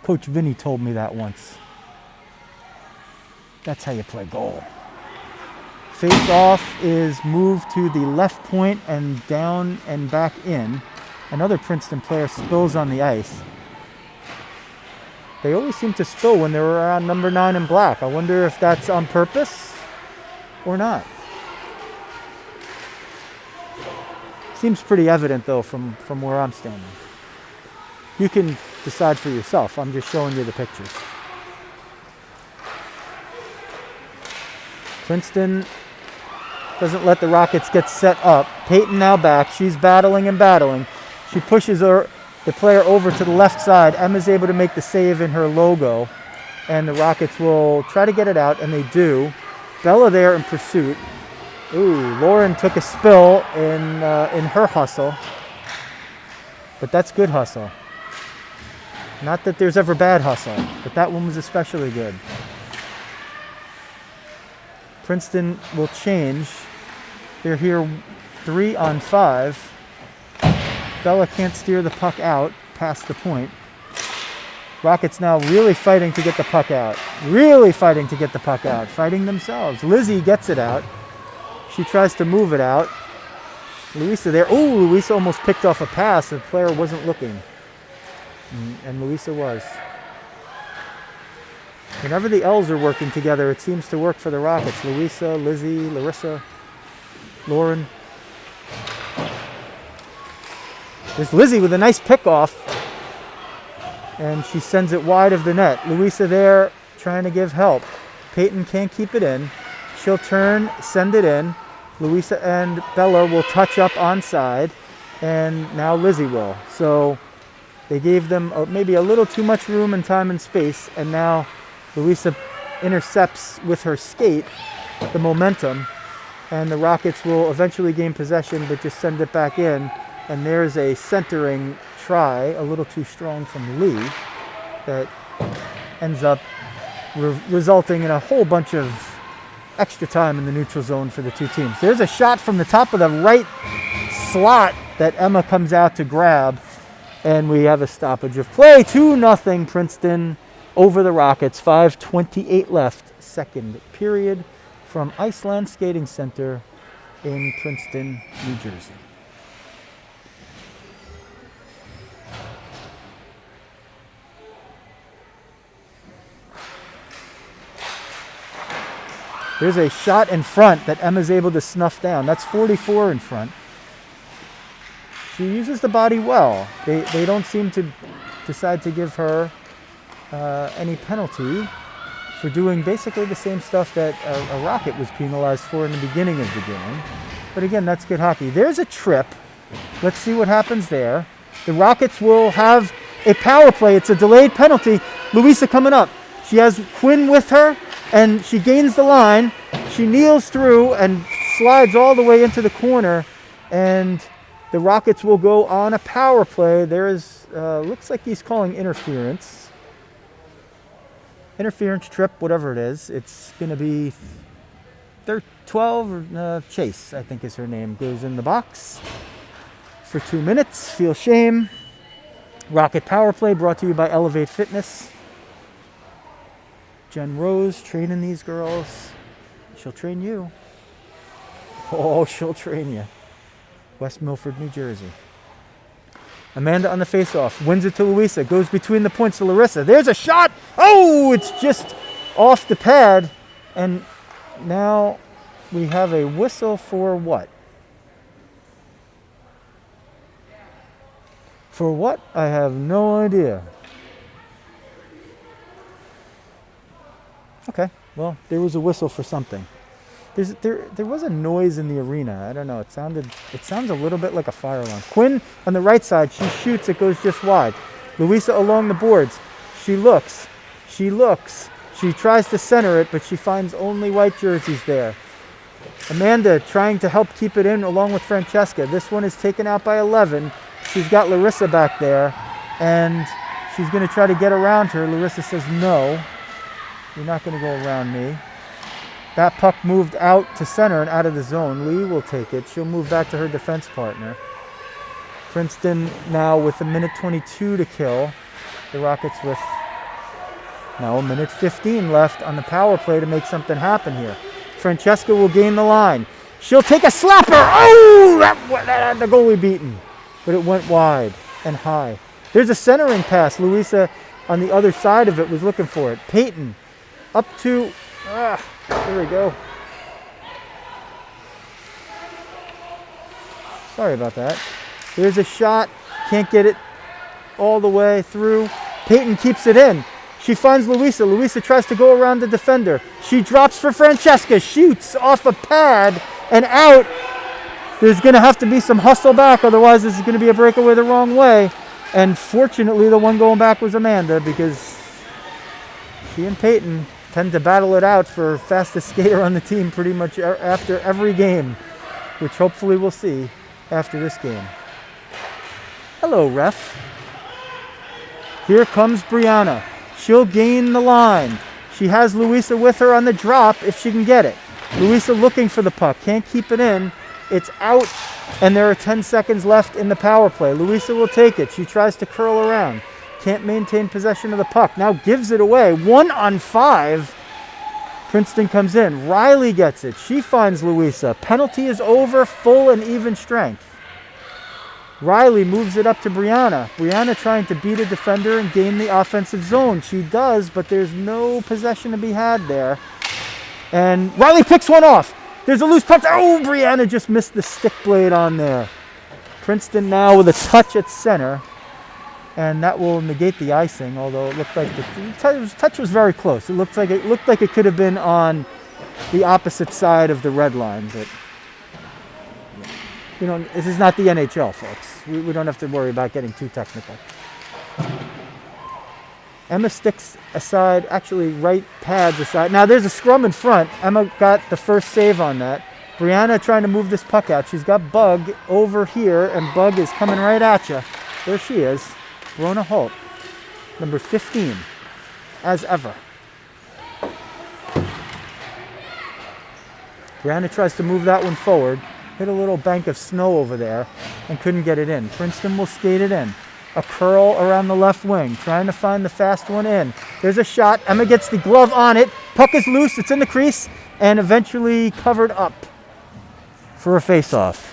Coach Vinny told me that once. That's how you play goal. Face off is moved to the left point and down and back in. Another Princeton player spills on the ice. They always seem to spill when they're around number 9 in black. I wonder if that's on purpose or not. Seems pretty evident though from where I'm standing. You can decide for yourself. I'm just showing you the pictures. Princeton doesn't let the Rockets get set up. Peyton now back. She's battling and battling. She pushes the player over to the left side. Emma's able to make the save in her logo, and the Rockets will try to get it out, and they do. Bella there in pursuit. Ooh, Lauren took a spill in her hustle, but that's good hustle. Not that there's ever bad hustle, but that one was especially good. Princeton will change. They're here 3-on-5. Bella can't steer the puck out past the point. Rockets now really fighting to get the puck out. Really fighting to get the puck out. Fighting themselves. Lizzie gets it out. She tries to move it out. Louisa there. Oh, Louisa almost picked off a pass. The player wasn't looking. And Louisa was. Whenever the L's are working together, it seems to work for the Rockets. Louisa, Lizzie, Larissa, Lauren. There's Lizzie with a nice pickoff. And she sends it wide of the net. Louisa there trying to give help. Peyton can't keep it in. She'll turn, send it in. Louisa and Bella will touch up onside, and now Lizzie will. So they gave them maybe a little too much room and time and space, and now Louisa intercepts with her skate the momentum, and the Rockets will eventually gain possession but just send it back in. And there's a centering try, a little too strong from Lee, that ends up resulting in a whole bunch of extra time in the neutral zone for the two teams. There's a shot from the top of the right slot that Emma comes out to grab, and we have a stoppage of play. 2-0 Princeton over the Rockets. 5:28 left, second period, from Iceland Skating Center in Princeton, New Jersey. There's a shot in front that Emma's able to snuff down. That's 44 in front. She uses the body well. They don't seem to decide to give her any penalty for doing basically the same stuff that a Rocket was penalized for in the beginning of the game. But again, that's good hockey. There's a trip. Let's see what happens there. The Rockets will have a power play. It's a delayed penalty. Louisa coming up. She has Quinn with her, and she gains the line. She kneels through and slides all the way into the corner, and the Rockets will go on a power play. There is, looks like he's calling interference. Interference trip, whatever it is. It's going to be 12, Chase, I think is her name, goes in the box for 2 minutes. Feel shame. Rocket power play brought to you by Elevate Fitness. Jen Rose training these girls. She'll train you. Oh, she'll train you. West Milford, New Jersey. Amanda on the faceoff. Wins it to Louisa. Goes between the points to Larissa. There's a shot. Oh, it's just off the pad. And now we have a whistle for what? For what? I have no idea. Okay, well, there was a whistle for something. There was a noise in the arena. I don't know. It sounds a little bit like a fire alarm. Quinn on the right side. She shoots. It goes just wide. Louisa along the boards. She looks. She tries to center it, but she finds only white jerseys there. Amanda trying to help keep it in along with Francesca. This one is taken out by 11. She's got Larissa back there, and she's going to try to get around her. Larissa says no. You're not going to go around me. That puck moved out to center and out of the zone. Lee will take it. She'll move back to her defense partner. Princeton now with a minute 22 to kill. The Rockets with now a minute 15 left on the power play to make something happen here. Francesca will gain the line. She'll take a slapper. Oh, that had the goalie beaten. But it went wide and high. There's a centering pass. Louisa on the other side of it was looking for it. Peyton up to, there we go. Sorry about that. There's a shot, can't get it all the way through. Peyton keeps it in. She finds Louisa. Louisa tries to go around the defender. She drops for Francesca, shoots off a pad and out. There's going to have to be some hustle back, otherwise this is going to be a breakaway the wrong way. And fortunately, the one going back was Amanda, because she and Peyton tend to battle it out for fastest skater on the team pretty much after every game, which hopefully we'll see after this game. Hello, ref. Here comes Brianna. She'll gain the line. She has Louisa with her on the drop if she can get it. Louisa looking for the puck. Can't keep it in. It's out, and there are 10 seconds left in the power play. Louisa will take it. She tries to curl around. Can't maintain possession of the puck. Now gives it away. 1-on-5. Princeton comes in. Riley gets it. She finds Louisa. Penalty is over. Full and even strength. Riley moves it up to Brianna. Brianna trying to beat a defender and gain the offensive zone. She does, but there's no possession to be had there. And Riley picks one off. There's a loose puck. Oh, Brianna just missed the stick blade on there. Princeton now with a touch at center. and that will negate the icing, although it looked like the touch was very close. It looked like it could have been on the opposite side of the red line, but this is not the NHL, folks. We don't have to worry about getting too technical. Emma sticks aside, actually right pads aside. Now there's a scrum in front. Emma got the first save on that. Brianna trying to move this puck out. She's got Bug over here, and Bug is coming right at you. There she is. Rona Holt, number 15, as ever. Brianna tries to move that one forward. Hit a little bank of snow over there and couldn't get it in. Princeton will skate it in. A curl around the left wing, trying to find the fast one in. There's a shot. Emma gets the glove on it. Puck is loose. It's in the crease and eventually covered up for a face-off.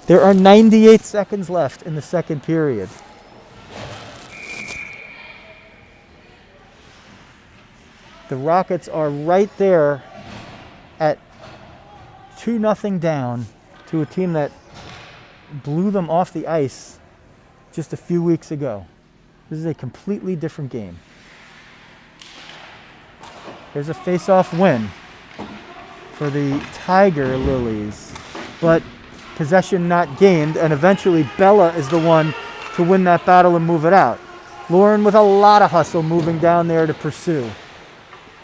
There are 98 seconds left in the second period. The Rockets are right there at 2-0 down to a team that blew them off the ice just a few weeks ago. This is a completely different game. There's a face-off win for the Tiger Lilies, but possession not gained, and eventually Bella is the one to win that battle and move it out. Lauren with a lot of hustle moving down there to pursue.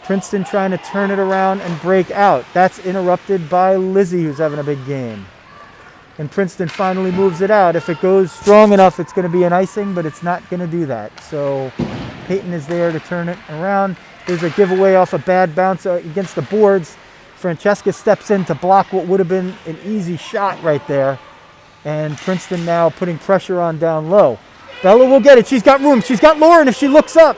Princeton trying to turn it around and break out. That's interrupted by Lizzie, who's having a big game. And Princeton finally moves it out. If it goes strong enough, it's going to be an icing, but it's not going to do that. So Peyton is there to turn it around. There's a giveaway off a bad bounce against the boards. Francesca steps in to block what would have been an easy shot right there. And Princeton now putting pressure on down low. Bella will get it. She's got room. She's got Lauren if she looks up.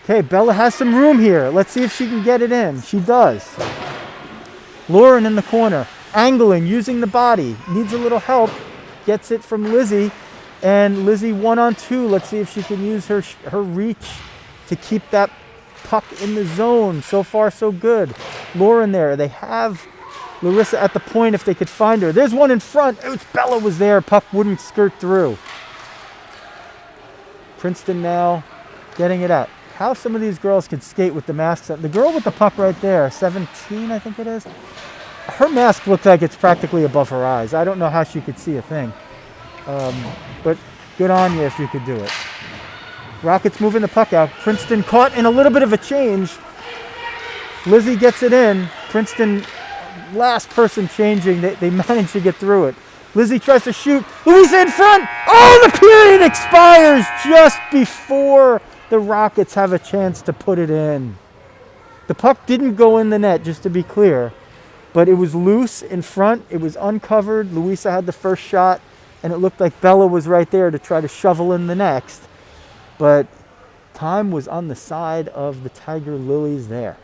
Okay, Bella has some room here. Let's see if she can get it in. She does. Lauren in the corner, angling, using the body. Needs a little help. Gets it from Lizzie. And Lizzie 1-on-2. Let's see if she can use her reach to keep that puck in the zone. So far, so good. Lauren there. They have Larissa at the point if they could find her. There's one in front. Bella was there. Puck wouldn't skirt through. Princeton now getting it out. How some of these girls can skate with the masks on. The girl with the puck right there, 17, I think it is. Her mask looks like it's practically above her eyes. I don't know how she could see a thing. But good on you if you could do it. Rockets moving the puck out. Princeton caught in a little bit of a change. Lizzie gets it in. Princeton, last person changing. They managed to get through it. Lizzie tries to shoot. Louisa in front. Oh, the period expires just before the Rockets have a chance to put it in. The puck didn't go in the net, just to be clear, but it was loose in front. It was uncovered. Louisa had the first shot, and it looked like Bella was right there to try to shovel in the next. But time was on the side of the Tiger Lilies there.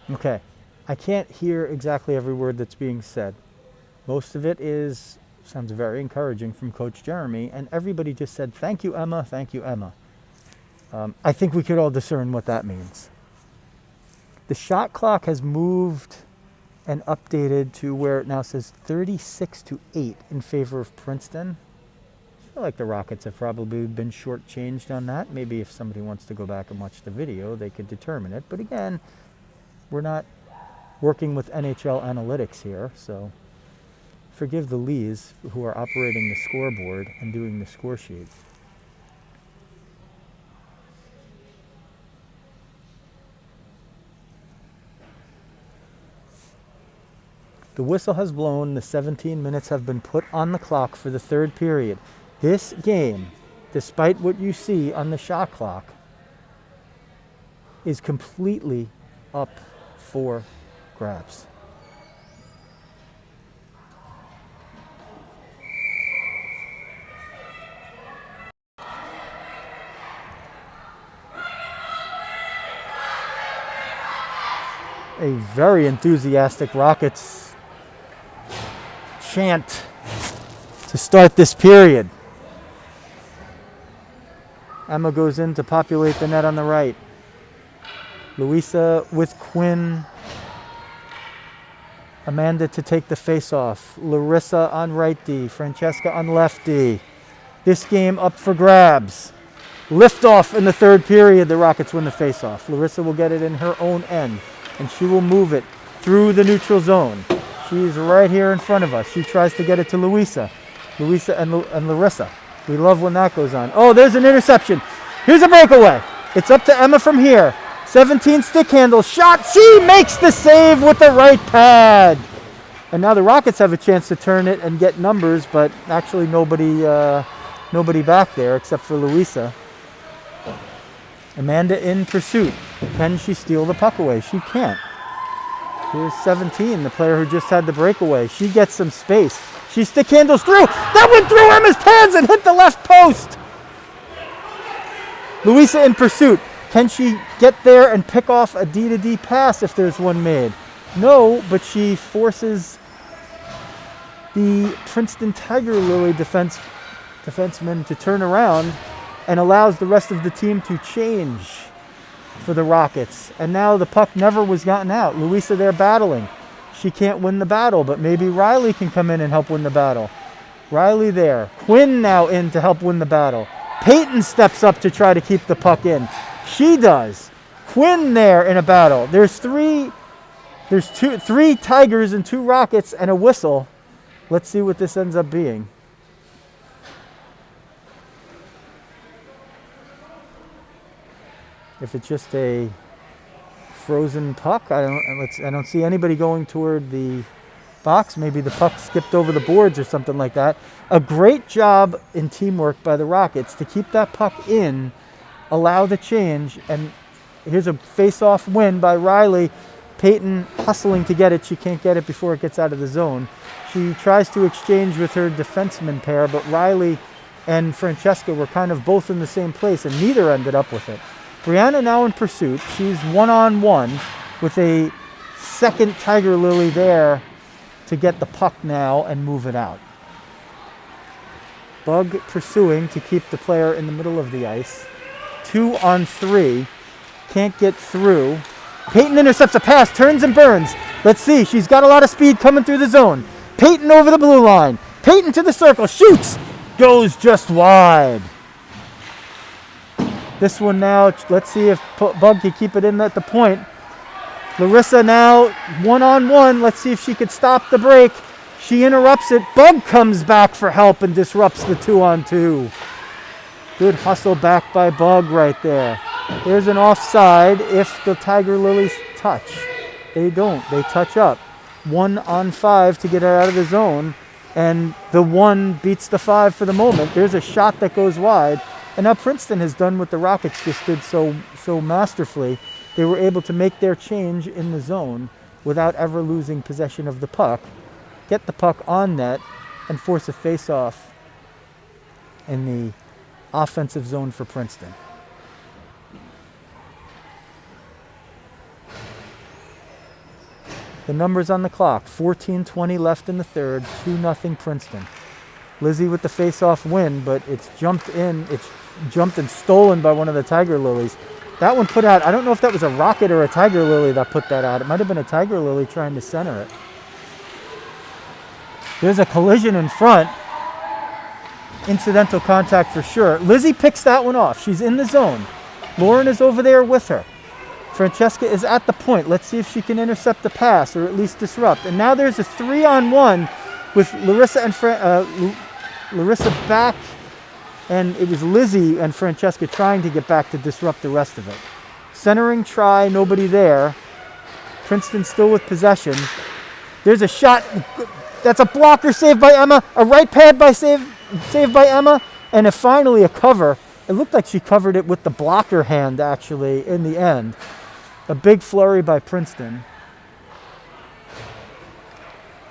Okay, I can't hear exactly every word that's being said. Most of it sounds very encouraging from Coach Jeremy, and everybody just said, "Thank you, Emma, thank you, Emma." I think we could all discern what that means. The shot clock has moved and updated to where it now says 36-8 in favor of Princeton. I feel like the Rockets have probably been shortchanged on that. Maybe if somebody wants to go back and watch the video, they could determine it. But again, we're not working with NHL analytics here, so forgive the Lees who are operating the scoreboard and doing the score sheet. The whistle has blown. The 17 minutes have been put on the clock for the third period. This game, despite what you see on the shot clock, is completely up for grabs. A very enthusiastic Rockets chant to start this period. Emma goes in to populate the net on the right. Louisa with Quinn. Amanda to take the face-off. Larissa on right D. Francesca on left D. This game up for grabs. Lift-off in the third period. The Rockets win the face-off. Larissa will get it in her own end, and she will move it through the neutral zone. She's right here in front of us. She tries to get it to Louisa. Louisa and Larissa. We love when that goes on. Oh, there's an interception. Here's a breakaway. It's up to Emma from here. 17 stick handle shot. She makes the save with the right pad. And now the Rockets have a chance to turn it and get numbers, but actually nobody back there except for Louisa. Amanda in pursuit. Can she steal the puck away? She can't. Here's 17, the player who just had the breakaway. She gets some space. She stick handles through. That went through Emma's pads and hit the left post. Louisa in pursuit. Can she get there and pick off a D-to-D pass if there's one made? No, but she forces the Princeton Tiger Lily defenseman to turn around and allows the rest of the team to change for the Rockets. And now the puck never was gotten out. Louisa there battling. She can't win the battle, but maybe Riley can come in and help win the battle. Riley there. Quinn now in to help win the battle. Peyton steps up to try to keep the puck in. She does. Quinn there in a battle. There's three Tigers and 2 Rockets and a whistle. Let's see what this ends up being. If it's just a frozen puck, I don't see anybody going toward the box. Maybe the puck skipped over the boards or something like that. A great job in teamwork by the Rockets to keep that puck in, allow the change, and here's a face-off win by Riley. Peyton hustling to get it. She can't get it before it gets out of the zone. She tries to exchange with her defenseman pair, but Riley and Francesca were kind of both in the same place, and neither ended up with it. Brianna now in pursuit. She's one-on-one with a second Tiger Lily there to get the puck now and move it out. Bug pursuing to keep the player in the middle of the ice. 2-on-3. Can't get through. Peyton intercepts a pass, turns and burns. Let's see. She's got a lot of speed coming through the zone. Peyton over the blue line. Peyton to the circle. Shoots. Goes just wide. This one now, let's see if Bug can keep it in at the point. Larissa now one-on-one. Let's see if she could stop the break. She interrupts it. Bug comes back for help and disrupts the 2-on-2. Good hustle back by Bug right there. There's an offside if the Tiger Lilies touch. They don't. They touch up. 1-on-5 to get her out of the zone. And the 1 beats the 5 for the moment. There's a shot that goes wide. And now Princeton has done what the Rockets just did so masterfully. They were able to make their change in the zone without ever losing possession of the puck, get the puck on net, and force a face-off in the offensive zone for Princeton. The numbers on the clock, 14:20 left in the third, 2-0 Princeton. Lizzie with the face-off win, but it's jumped and stolen by one of the Tiger Lilies. That one put out, I don't know if that was a rocket or a tiger lily that put that out. It might have been a tiger lily trying to center it. There's a collision in front. Incidental contact for sure. Lizzie picks that one off. She's in the zone. Lauren is over there with her. Francesca is at the point. Let's see if she can intercept the pass or at least disrupt. And now there's a 3-on-1 with Larissa and Larissa back, and it was Lizzie and Francesca trying to get back to disrupt the rest of it. Centering try, nobody there. Princeton still with possession. There's a shot. That's a blocker saved by Emma. A right pad by saved by Emma. And finally a cover. It looked like she covered it with the blocker hand, actually, in the end. A big flurry by Princeton.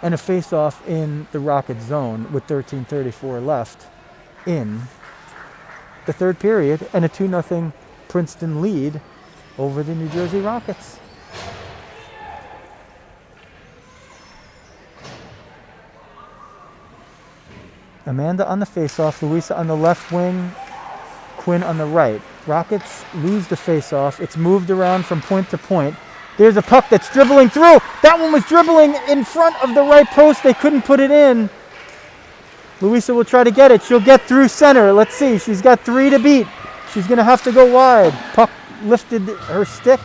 And a face-off in the Rocket zone with 13:34 left in the third period. And a 2-0 Princeton lead over the New Jersey Rockets. Amanda on the face-off, Louisa on the left wing, Quinn on the right. Rockets lose the face-off. It's moved around from point to point. There's a puck that's dribbling through. That one was dribbling in front of the right post. They couldn't put it in. Louisa will try to get it. She'll get through center. Let's see. She's got 3 to beat. She's going to have to go wide. Puck lifted her stick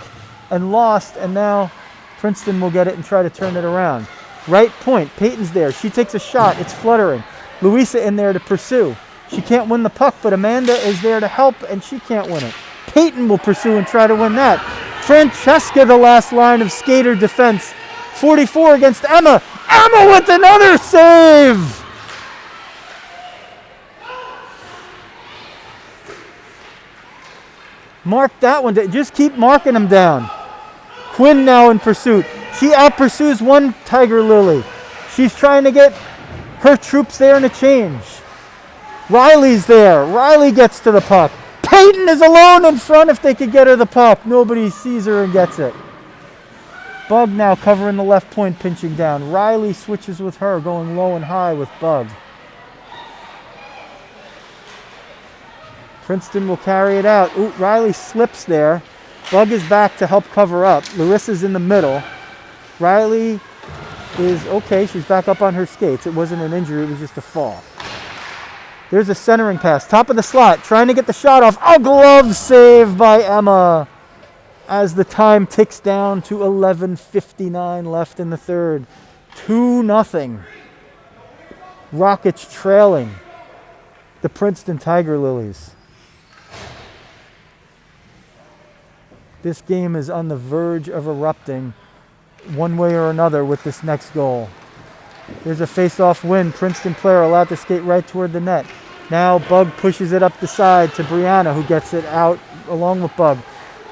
and lost, and now Princeton will get it and try to turn it around. Right point. Peyton's there. She takes a shot. It's fluttering. Louisa in there to pursue. She can't win the puck, but Amanda is there to help, and she can't win it. Peyton will pursue and try to win that. Francesca, the last line of skater defense. 44 against Emma. Emma with another save! Mark that one. Just keep marking them down. Quinn now in pursuit. She out-pursues one Tiger Lily. She's trying to get her troops there in a change. Riley's there. Riley gets to the puck. Peyton is alone in front if they could get her the puck. Nobody sees her and gets it. Bug now covering the left point, pinching down. Riley switches with her, going low and high with Bug. Princeton will carry it out. Ooh, Riley slips there. Bug is back to help cover up. Larissa's in the middle. Riley is okay. She's back up on her skates. It wasn't an injury. It was just a fall. There's a centering pass. Top of the slot. Trying to get the shot off. A glove save by Emma as the time ticks down to 11:59 left in the third. 2-0. Rockets trailing the Princeton Tiger Lilies. This game is on the verge of erupting one way or another with this next goal. There's a face-off win. Princeton player allowed to skate right toward the net. Now Bug pushes it up the side to Brianna, who gets it out along with Bug.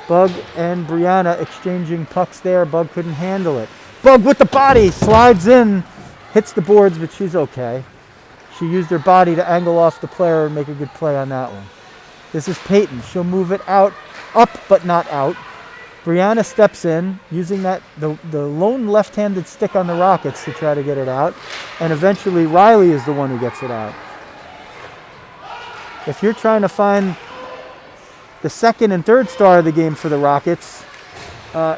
Bug and Brianna exchanging pucks there. Bug couldn't handle it. Bug with the body slides in, hits the boards, but she's okay. She used her body to angle off the player and make a good play on that one. This is Peyton. She'll move it out, up but not out. Brianna steps in, using the lone left-handed stick on the Rockets to try to get it out. And eventually Riley is the one who gets it out. If you're trying to find the second and third star of the game for the Rockets,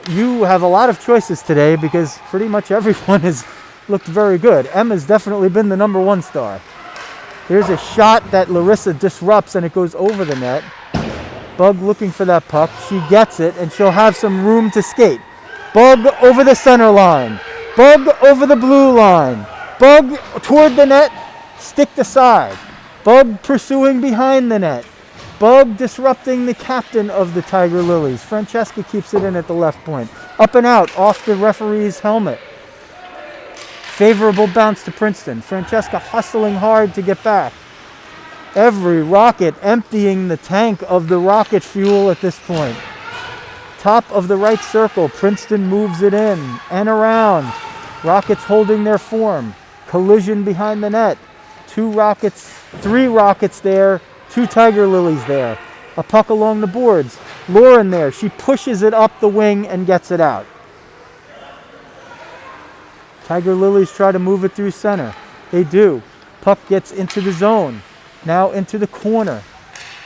you have a lot of choices today because pretty much everyone has looked very good. Emma's definitely been the number one star. There's a shot that Larissa disrupts and it goes over the net. Bug looking for that puck. She gets it and she'll have some room to skate. Bug over the center line. Bug over the blue line. Bug toward the net, stick to side. Bug pursuing behind the net. Bug disrupting the captain of the Tiger Lilies. Francesca keeps it in at the left point. Up and out, off the referee's helmet. Favorable bounce to Princeton. Francesca hustling hard to get back. Every Rocket emptying the tank of the Rocket fuel at this point. Top of the right circle, Princeton moves it in and around. Rockets holding their form. Collision behind the net. 3 Rockets there. 2 Tiger Lilies there. A puck along the boards. Lauren there. She pushes it up the wing and gets it out. Tiger Lilies try to move it through center. They do. Puck gets into the zone. Now into the corner.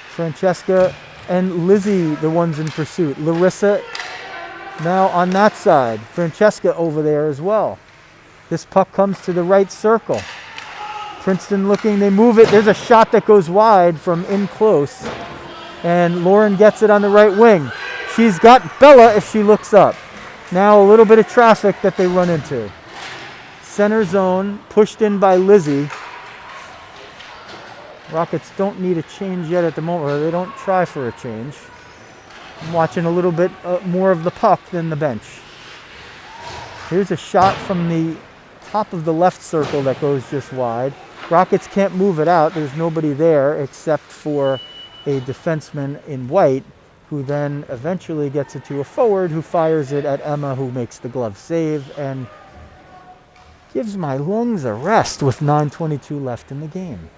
Francesca and Lizzie the ones in pursuit. Larissa now on that side. Francesca over there as well. This puck comes to the right circle. Princeton looking, they move it. There's a shot that goes wide from in close. And Lauren gets it on the right wing. She's got Bella if she looks up. Now a little bit of traffic that they run into. Center zone, pushed in by Lizzie. Rockets don't need a change yet at the moment, or they don't try for a change. I'm watching a little bit more of the puck than the bench. Here's a shot from the top of the left circle that goes just wide. Rockets can't move it out. There's nobody there except for a defenseman in white, who then eventually gets it to a forward who fires it at Emma, who makes the glove save and gives my lungs a rest with 9:22 left in the game.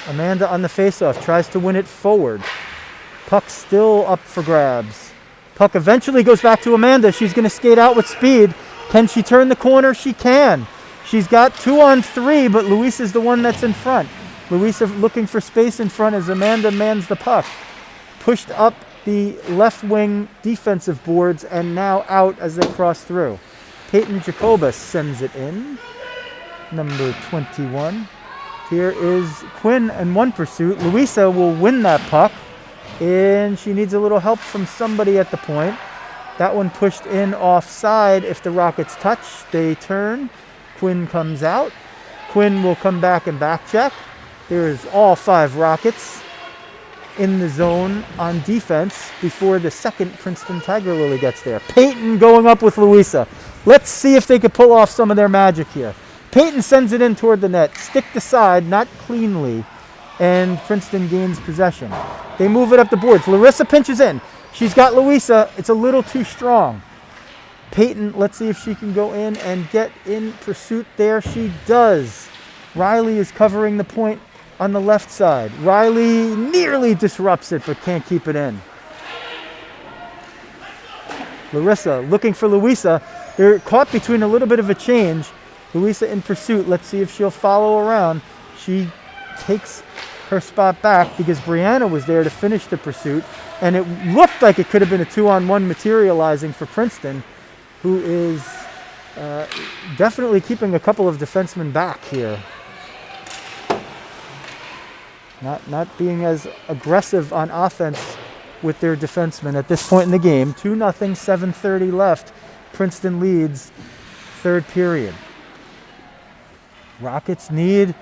Amanda on the faceoff tries to win it forward. Puck still up for grabs. Puck eventually goes back to Amanda. She's going to skate out with speed. Can she turn the corner? She can. She's got 2-on-3, but Luis is the one that's in front. Luis looking for space in front as Amanda mans the puck. Pushed up the left wing defensive boards and now out as they cross through. Peyton Jacobus sends it in. Number 21. Here is Quinn in one pursuit. Louisa will win that puck, and she needs a little help from somebody at the point. That one pushed in offside. If the Rockets touch, they turn. Quinn comes out. Quinn will come back and back check. There's all 5 Rockets in the zone on defense before the second Princeton Tiger Lily gets there. Peyton going up with Louisa. Let's see if they could pull off some of their magic here. Peyton sends it in toward the net, stick to side, not cleanly, and Princeton gains possession. They move it up the boards. Larissa pinches in. She's got Louisa. It's a little too strong. Peyton, let's see if she can go in and get in pursuit there. She does. Riley is covering the point on the left side. Riley nearly disrupts it, but can't keep it in. Larissa looking for Louisa. They're caught between a little bit of a change. Louisa in pursuit. Let's see if she'll follow around. She takes her spot back because Brianna was there to finish the pursuit, and it looked like it could have been a 2-on-1 materializing for Princeton, who is definitely keeping a couple of defensemen back here. Not being as aggressive on offense with their defensemen at this point in the game. 2-0, 7:30 left. Princeton leads third period. Rockets need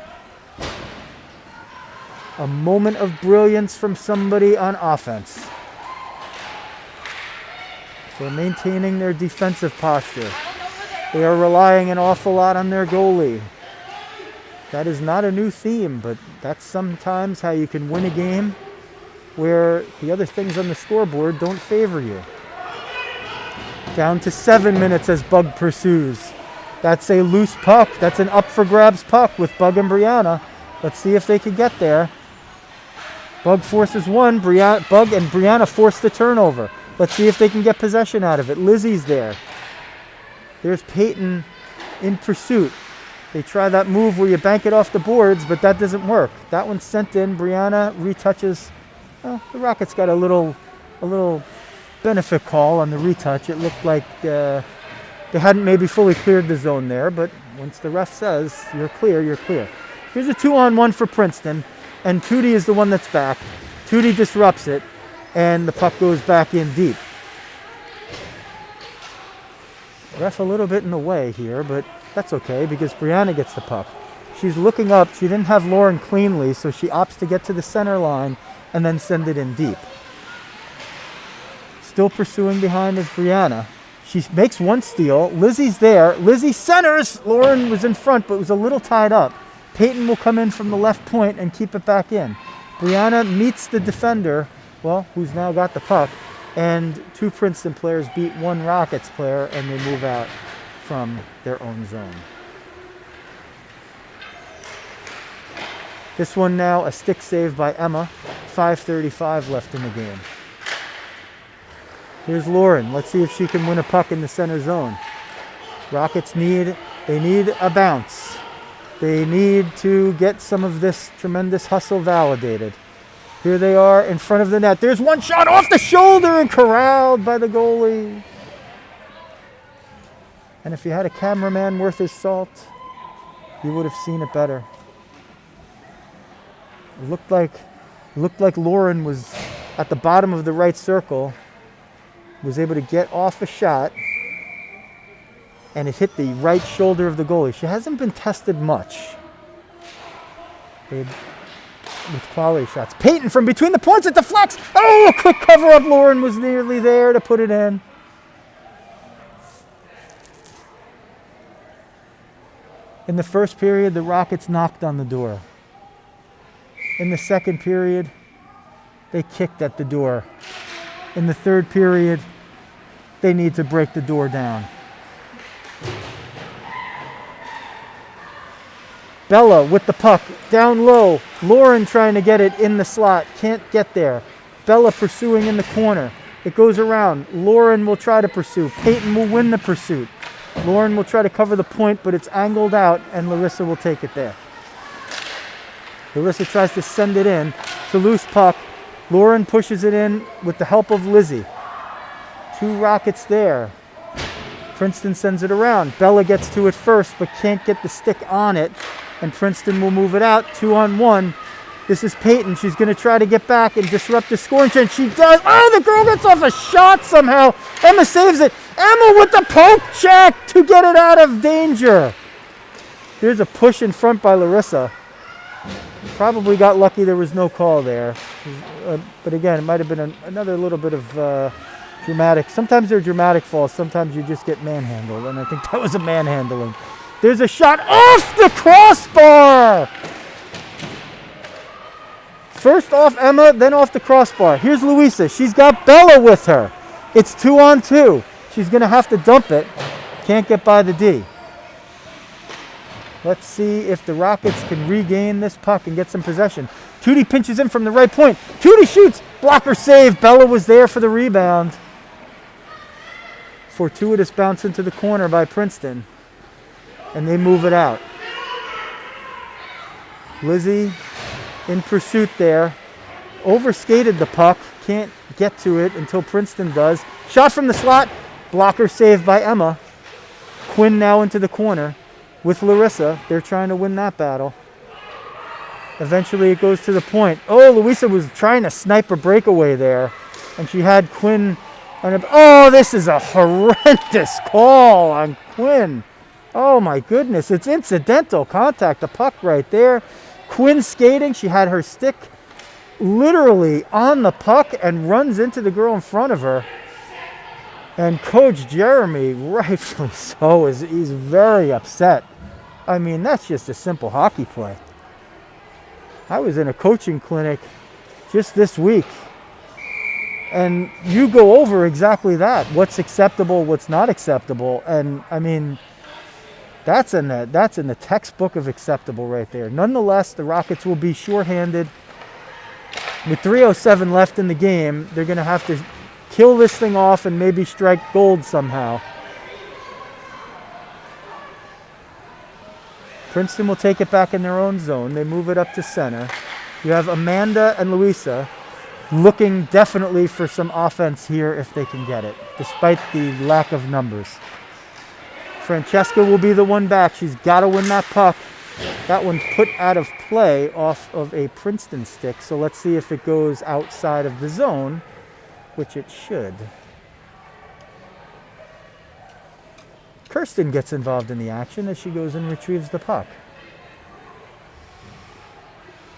a moment of brilliance from somebody on offense. They're maintaining their defensive posture. They are relying an awful lot on their goalie. That is not a new theme, but that's sometimes how you can win a game where the other things on the scoreboard don't favor you. Down to 7 minutes as Bug pursues. That's a loose puck. That's an up for grabs puck with Bug and Brianna. Let's see if they can get there. Bug forces one. Bug and Brianna force the turnover. Let's see if they can get possession out of it. Lizzie's there. There's Peyton in pursuit. They try that move where you bank it off the boards, but that doesn't work. That one's sent in. Brianna retouches. Well, the Rockets got a little benefit call on the retouch. It looked like they hadn't maybe fully cleared the zone there, but once the ref says you're clear, you're clear. Here's a 2-on-1 for Princeton, and Tootie is the one that's back. Tootie disrupts it, and the puck goes back in deep. Ref a little bit in the way here, but that's okay because Brianna gets the puck. She's looking up. She didn't have Lauren cleanly, so she opts to get to the center line and then send it in deep. Still pursuing behind is Brianna. She makes one steal. Lizzie's there. Lizzie centers. Lauren was in front, but was a little tied up. Peyton will come in from the left point and keep it back in. Brianna meets the defender, well, who's now got the puck, and 2 Princeton players beat 1 Rockets player, and they move out from their own zone. This one now a stick save by Emma. 5:35 left in the game. Here's Lauren. Let's see if she can win a puck in the center zone. Rockets need a bounce. They need to get some of this tremendous hustle validated. Here they are in front of the net. There's one shot off the shoulder and corralled by the goalie. And if you had a cameraman worth his salt, you would have seen it better. It looked like Lauren was at the bottom of the right circle, was able to get off a shot, and it hit the right shoulder of the goalie. She hasn't been tested much with quality shots. Peyton from between the points, it deflects. Oh, a quick cover up. Lauren was nearly there to put it in. In the first period, the Rockets knocked on the door. In the second period, they kicked at the door. In the third period, they need to break the door down. Bella with the puck, down low. Lauren trying to get it in the slot, can't get there. Bella pursuing in the corner. It goes around. Lauren will try to pursue. Peyton will win the pursuit. Lauren will try to cover the point, but it's angled out, and Larissa will take it there. Larissa tries to send it in. It's a loose puck. Lauren pushes it in with the help of Lizzie. 2 Rockets there. Princeton sends it around. Bella gets to it first, but can't get the stick on it, and Princeton will move it out. 2-on-1. This is Peyton. She's going to try to get back and disrupt the scoring trend. She does. Oh, the girl gets off a shot somehow. Emma saves it. Emma with the poke check to get it out of danger. There's a push in front by Larissa. Probably got lucky there was no call there. But again, it might have been another little bit of dramatic. Sometimes they're dramatic falls. Sometimes you just get manhandled. And I think that was a manhandling. There's a shot off the crossbar. First off Emma, then off the crossbar. Here's Louisa. She's got Bella with her. It's 2-on-2. She's going to have to dump it. Can't get by the D. Let's see if the Rockets can regain this puck and get some possession. Tootie pinches in from the right point. Tootie shoots. Blocker save. Bella was there for the rebound. Fortuitous bounce into the corner by Princeton. And they move it out. Lizzie in pursuit there. Overskated the puck. Can't get to it until Princeton does. Shot from the slot. Blocker saved by Emma. Quinn now into the corner with Larissa. They're trying to win that battle. Eventually it goes to the point. Oh, Louisa was trying to snipe a breakaway there. And she had Quinn. Oh, this is a horrendous call on Quinn. Oh my goodness, it's incidental contact. The puck right there. Quinn skating. She had her stick literally on the puck and runs into the girl in front of her. And Coach Jeremy, rightfully so, he's very upset. I mean, that's just a simple hockey play. I was in a coaching clinic just this week, and you go over exactly that. What's acceptable, what's not acceptable. And I mean, that's in the textbook of acceptable right there. Nonetheless, the Rockets will be shorthanded. With 3:07 left in the game, they're going to have to kill this thing off and maybe strike gold somehow. Princeton will take it back in their own zone. They move it up to center. You have Amanda and Louisa looking definitely for some offense here if they can get it, despite the lack of numbers. Francesca will be the one back. She's got to win that puck. That one put out of play off of a Princeton stick. So let's see if it goes outside of the zone, which it should. Kirsten gets involved in the action as she goes and retrieves the puck.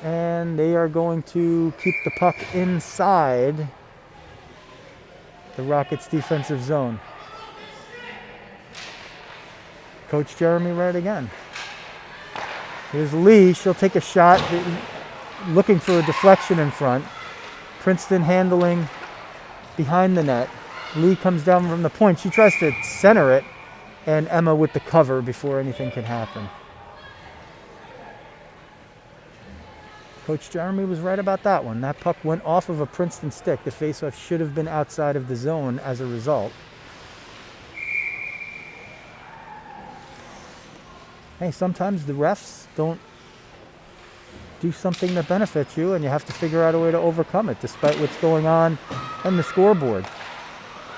And they are going to keep the puck inside the Rockets' defensive zone. Coach Jeremy right again. Here's Lee. She'll take a shot, looking for a deflection in front. Princeton handling behind the net. Lee comes down from the point. She tries to center it, and Emma with the cover before anything can happen. Coach Jeremy was right about that one. That puck went off of a Princeton stick. The faceoff should have been outside of the zone as a result. Hey, sometimes the refs don't do something that benefits you, and you have to figure out a way to overcome it despite what's going on the scoreboard.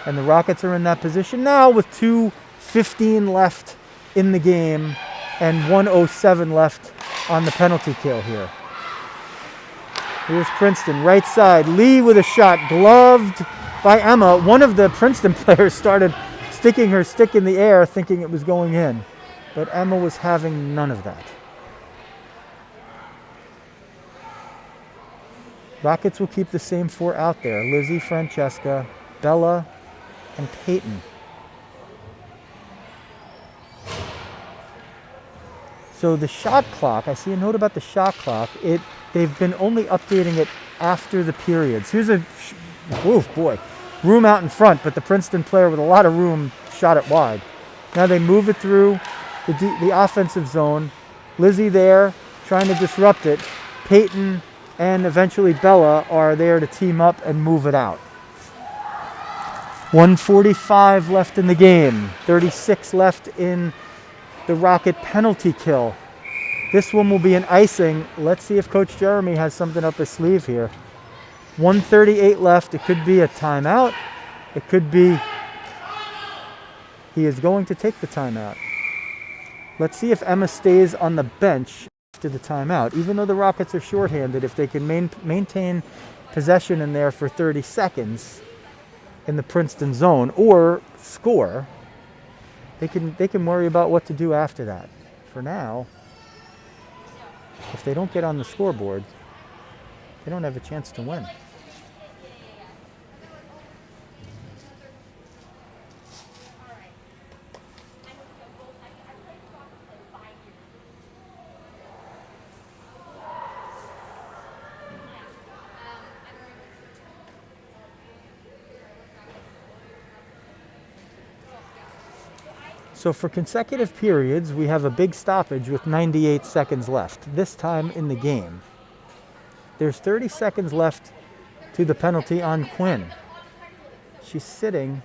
And the Rockets are in that position now with 2:15 left in the game and 1:07 left on the penalty kill here. Here's Princeton, right side. Lee with a shot, gloved by Emma. One of the Princeton players started sticking her stick in the air thinking it was going in, but Emma was having none of that. Rockets will keep the same four out there. Lizzie, Francesca, Bella, and Peyton. So the shot clock, I see a note about the shot clock. They've been only updating it after the periods. Here's a, room out in front, but the Princeton player with a lot of room shot it wide. Now they move it through the offensive zone. Lizzie there, trying to disrupt it. Peyton and eventually Bella are there to team up and move it out. 1:45 left in the game. 36 left in the Rocket penalty kill. This one will be an icing. Let's see if Coach Jeremy has something up his sleeve here. 1:38 left. It could be a timeout. It could be he is going to take the timeout. Let's see if Emma stays on the bench after the timeout. Even though the Rockets are shorthanded, if they can maintain possession in there for 30 seconds in the Princeton zone or score, they can worry about what to do after that. For now, if they don't get on the scoreboard, they don't have a chance to win. So for consecutive periods, we have a big stoppage with 98 seconds left, this time in the game. There's 30 seconds left to the penalty on Quinn. She's sitting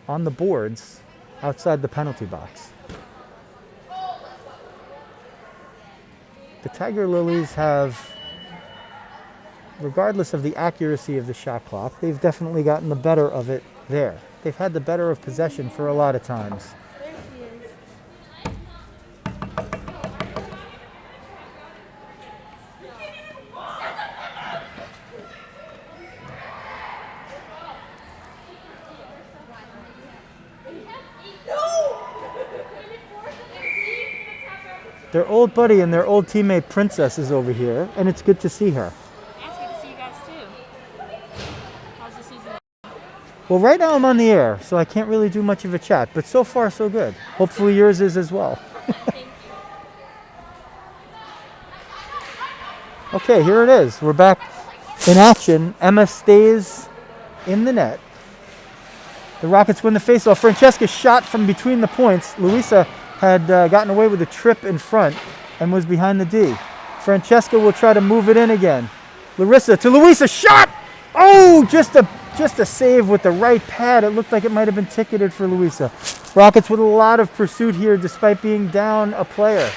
on the boards outside the penalty box. The Tiger Lilies have, regardless of the accuracy of the shot clock, they've definitely gotten the better of it there. They've had the better of possession for a lot of times. There she is. Their old buddy and their old teammate Princess is over here, and it's good to see her. Yeah, it's good to see you guys too. How's the season? Well, right now I'm on the air, so I can't really do much of a chat, but so far so good. Hopefully yours is as well. Thank you. Okay, here it is. We're back in action. Emma stays in the net. The Rockets win the faceoff. Francesca shot from between the points. Luisa had gotten away with a trip in front and was behind the D. Francesca will try to move it in again. Larissa to Luisa, shot! Oh, just a save with the right pad. It looked like it might have been ticketed for Luisa. Rockets with a lot of pursuit here despite being down a player.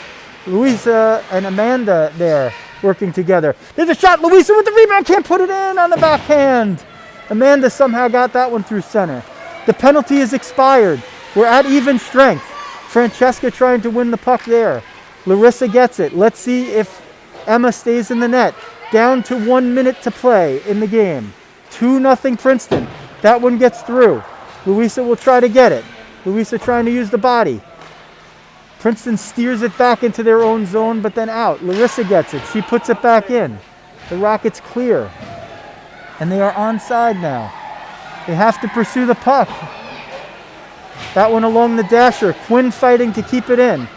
Luisa and Amanda there working together. There's a shot. Luisa with the rebound. Can't put it in on the backhand. Amanda somehow got that one through center. The penalty is expired. We're at even strength. Francesca trying to win the puck there. Larissa gets it. Let's see if Emma stays in the net. Down to 1 minute to play in the game. 2-0 Princeton. That one gets through. Luisa will try to get it. Luisa trying to use the body. Princeton steers it back into their own zone, but then out. Larissa gets it. She puts it back in. The Rockets clear. And they are onside now. They have to pursue the puck. That one along the dasher. Quinn fighting to keep it in.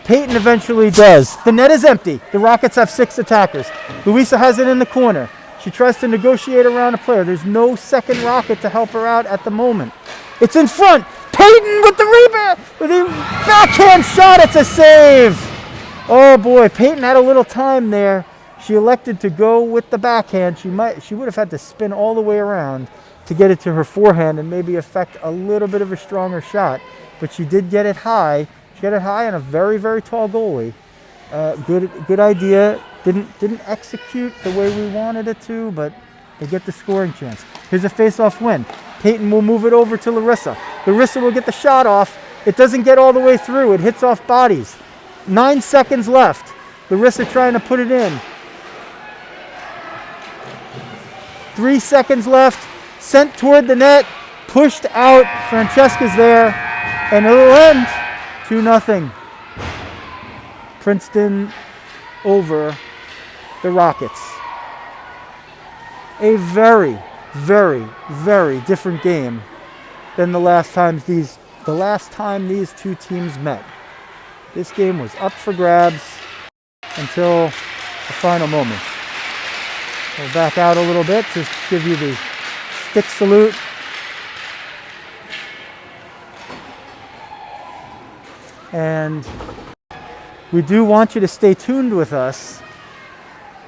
Peyton eventually does. The net is empty. The Rockets have 6 attackers. Luisa has it in the corner. She tries to negotiate around a player. There's no second Rocket to help her out at the moment. It's in front. Peyton with the rebound. With the backhand shot. It's a save. Oh boy, Peyton had a little time there. she elected to go with the backhand, she would have had to spin all the way around to get it to her forehand and maybe affect a little bit of a stronger shot. But she did get it high. She got it high on a very, very tall goalie. Good idea. Didn't execute the way we wanted it to, but they get the scoring chance. Here's a face-off win. Peyton will move it over to Larissa. Larissa will get the shot off. It doesn't get all the way through. It hits off bodies. 9 seconds left. Larissa trying to put it in. 3 seconds left. Sent toward the net. Pushed out. Francesca's there. And it'll end 2-0. Princeton over the Rockets. A very, very, very different game than the last time these two teams met. This game was up for grabs until the final moments. We'll back out a little bit to give you the stick salute. And we do want you to stay tuned with us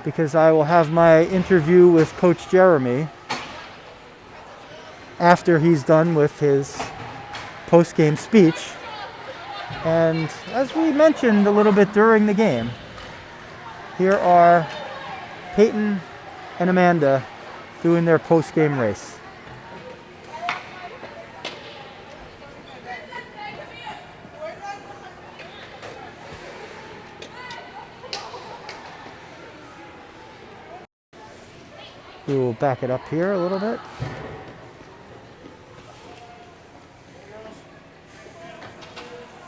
because I will have my interview with Coach Jeremy after he's done with his post-game speech. And as we mentioned a little bit during the game, here are Peyton and Amanda doing their post-game race. We will back it up here a little bit.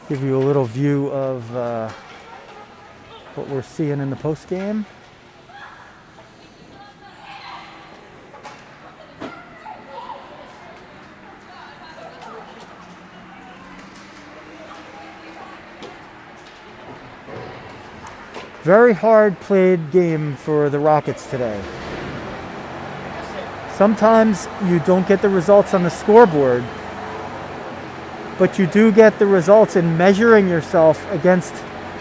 Give you a little view of what we're seeing in the post game. Very hard played game for the Rockets today. Sometimes you don't get the results on the scoreboard, but you do get the results in measuring yourself against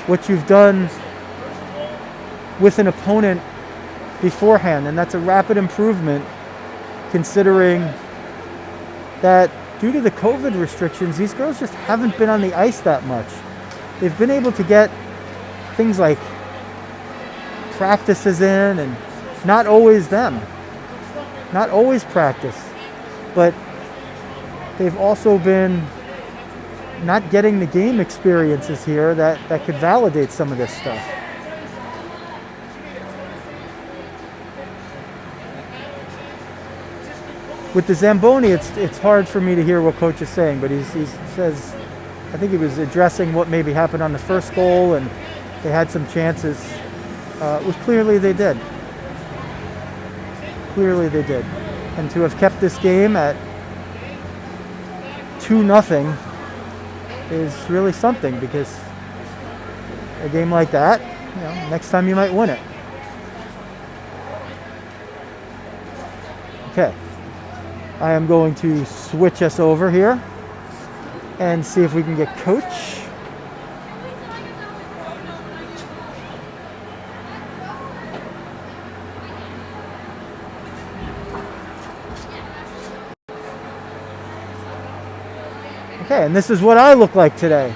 what you've done with an opponent beforehand. And that's a rapid improvement considering that due to the COVID restrictions, these girls just haven't been on the ice that much. They've been able to get things like practices in, and not always them. Not always practice, but they've also been not getting the game experiences here that could validate some of this stuff. With the Zamboni, it's hard for me to hear what Coach is saying, but he says, I think he was addressing what maybe happened on the first goal, and they had some chances, which clearly they did. Clearly they did. And to have kept this game at 2-0 is really something, because a game like that, next time you might win it. Okay. I am going to switch us over here and see if we can get Coach. Okay, and this is what I look like today.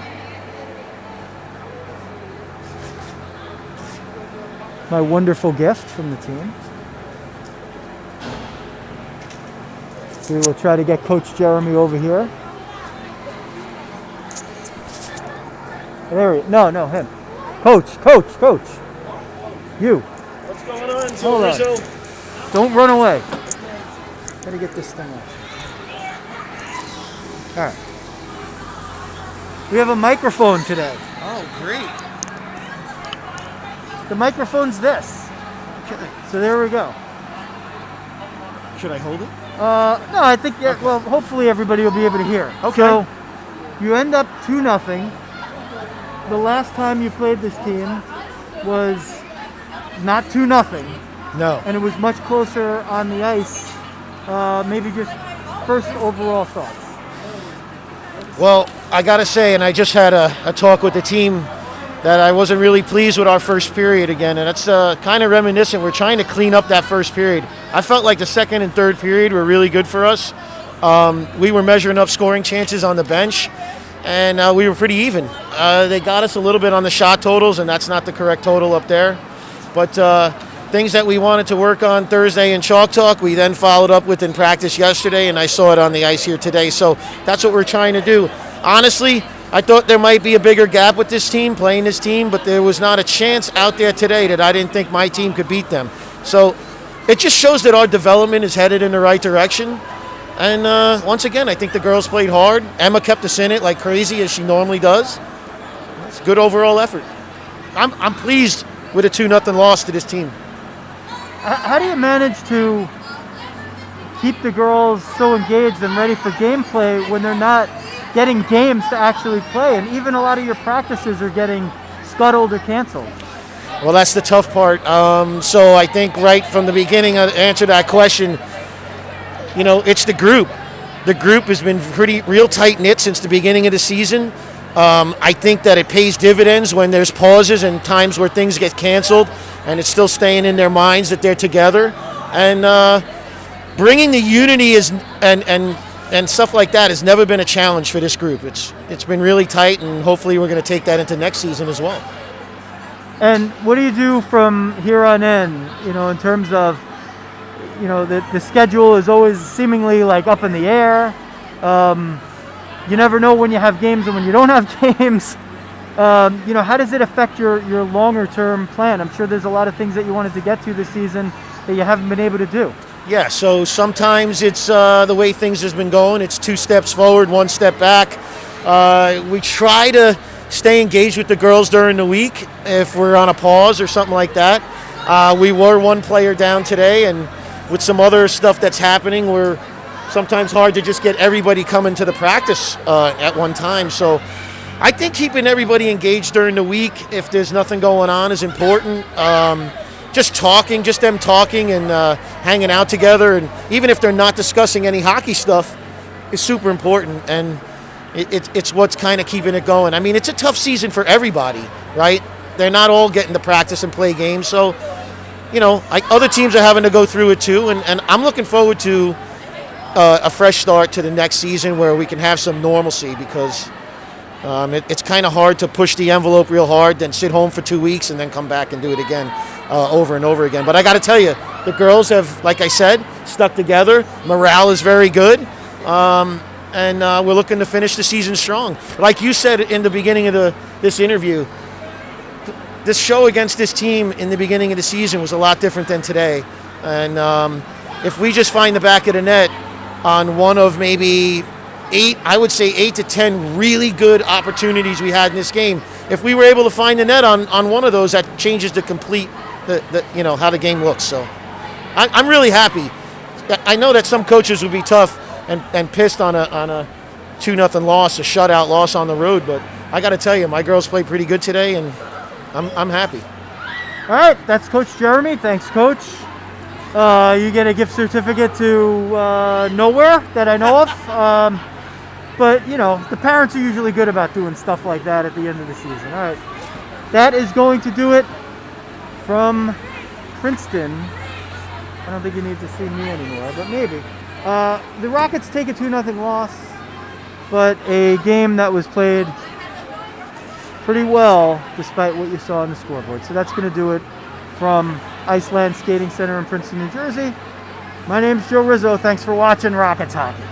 My wonderful gift from the team. We will try to get Coach Jeremy over here. There he is. No, him. Coach. You. What's going on, Hold on. Don't run away. Gotta get this thing off. All right. We have a microphone today. Oh, great. The microphone's this. Okay. So there we go. Should I hold it? No, I think, Okay. well, hopefully everybody will be able to hear. Okay. So, you end up 2-0. The last time you played this team was not 2-0. No. And it was much closer on the ice. Maybe just first overall thoughts. Well, I got to say, and I just had a talk with the team that I wasn't really pleased with our first period again, and that's kind of reminiscent. We're trying to clean up that first period. I felt like the second and third period were really good for us. We were measuring up scoring chances on the bench, and we were pretty even. They got us a little bit on the shot totals, and that's not the correct total up there. But things that we wanted to work on Thursday in Chalk Talk, we then followed up with in practice yesterday, and I saw it on the ice here today. So that's what we're trying to do. Honestly, I thought there might be a bigger gap with this team, playing this team, but there was not a chance out there today that I didn't think my team could beat them. So it just shows that our development is headed in the right direction. And once again, I think the girls played hard. Emma kept us in it like crazy, as she normally does. It's a good overall effort. I'm pleased with a 2-0 loss to this team. How do you manage to keep the girls so engaged and ready for gameplay when they're not getting games to actually play, and even a lot of your practices are getting scuttled or canceled? Well, that's the tough part. So I think right from the beginning, I answered that question. It's the group. The group has been real tight-knit since the beginning of the season. I think that it pays dividends when there's pauses and times where things get canceled, and it's still staying in their minds that they're together. And bringing the unity and stuff like that has never been a challenge for this group. It's been really tight, and hopefully we're going to take that into next season as well. And what do you do from here on in, in terms of, the schedule is always seemingly like up in the air. You never know when you have games and when you don't have games. How does it affect your longer term plan? I'm sure there's a lot of things that you wanted to get to this season that you haven't been able to do. Yeah, so sometimes it's the way things has been going. It's 2 steps forward, 1 step back. We try to stay engaged with the girls during the week if we're on a pause or something like that. We were 1 player down today, and with some other stuff that's happening, we're sometimes hard to just get everybody coming to the practice at one time. So I think keeping everybody engaged during the week, if there's nothing going on, is important. Just them talking and hanging out together, and even if they're not discussing any hockey stuff, is super important, and it's what's kind of keeping it going. I mean, it's a tough season for everybody, right? They're not all getting to practice and play games, so other teams are having to go through it too, and I'm looking forward to a fresh start to the next season where we can have some normalcy, because it's kind of hard to push the envelope real hard, then sit home for 2 weeks and then come back and do it again over and over again. But I got to tell you, the girls have, like I said, stuck together. Morale is very good, and we're looking to finish the season strong. Like you said in the beginning of this interview, this show against this team in the beginning of the season was a lot different than today. And if we just find the back of the net on one of maybe 8 to 10 really good opportunities we had in this game, if we were able to find the net on one of those, that changes the complete, how the game looks. So I'm really happy. I know that some coaches would be tough and pissed on a 2-0 loss, a shutout loss on the road, but I got to tell you, my girls played pretty good today, and I'm happy. All right, that's Coach Jeremy. Thanks, Coach. You get a gift certificate to nowhere that I know of. But, the parents are usually good about doing stuff like that at the end of the season. All right. That is going to do it from Princeton. I don't think you need to see me anymore, but maybe. The Rockets take a 2-0 loss, but a game that was played pretty well despite what you saw on the scoreboard. So that's going to do it from Iceland Skating Center in Princeton, New Jersey. My name's Joe Rizzo. Thanks for watching Rockets Hockey.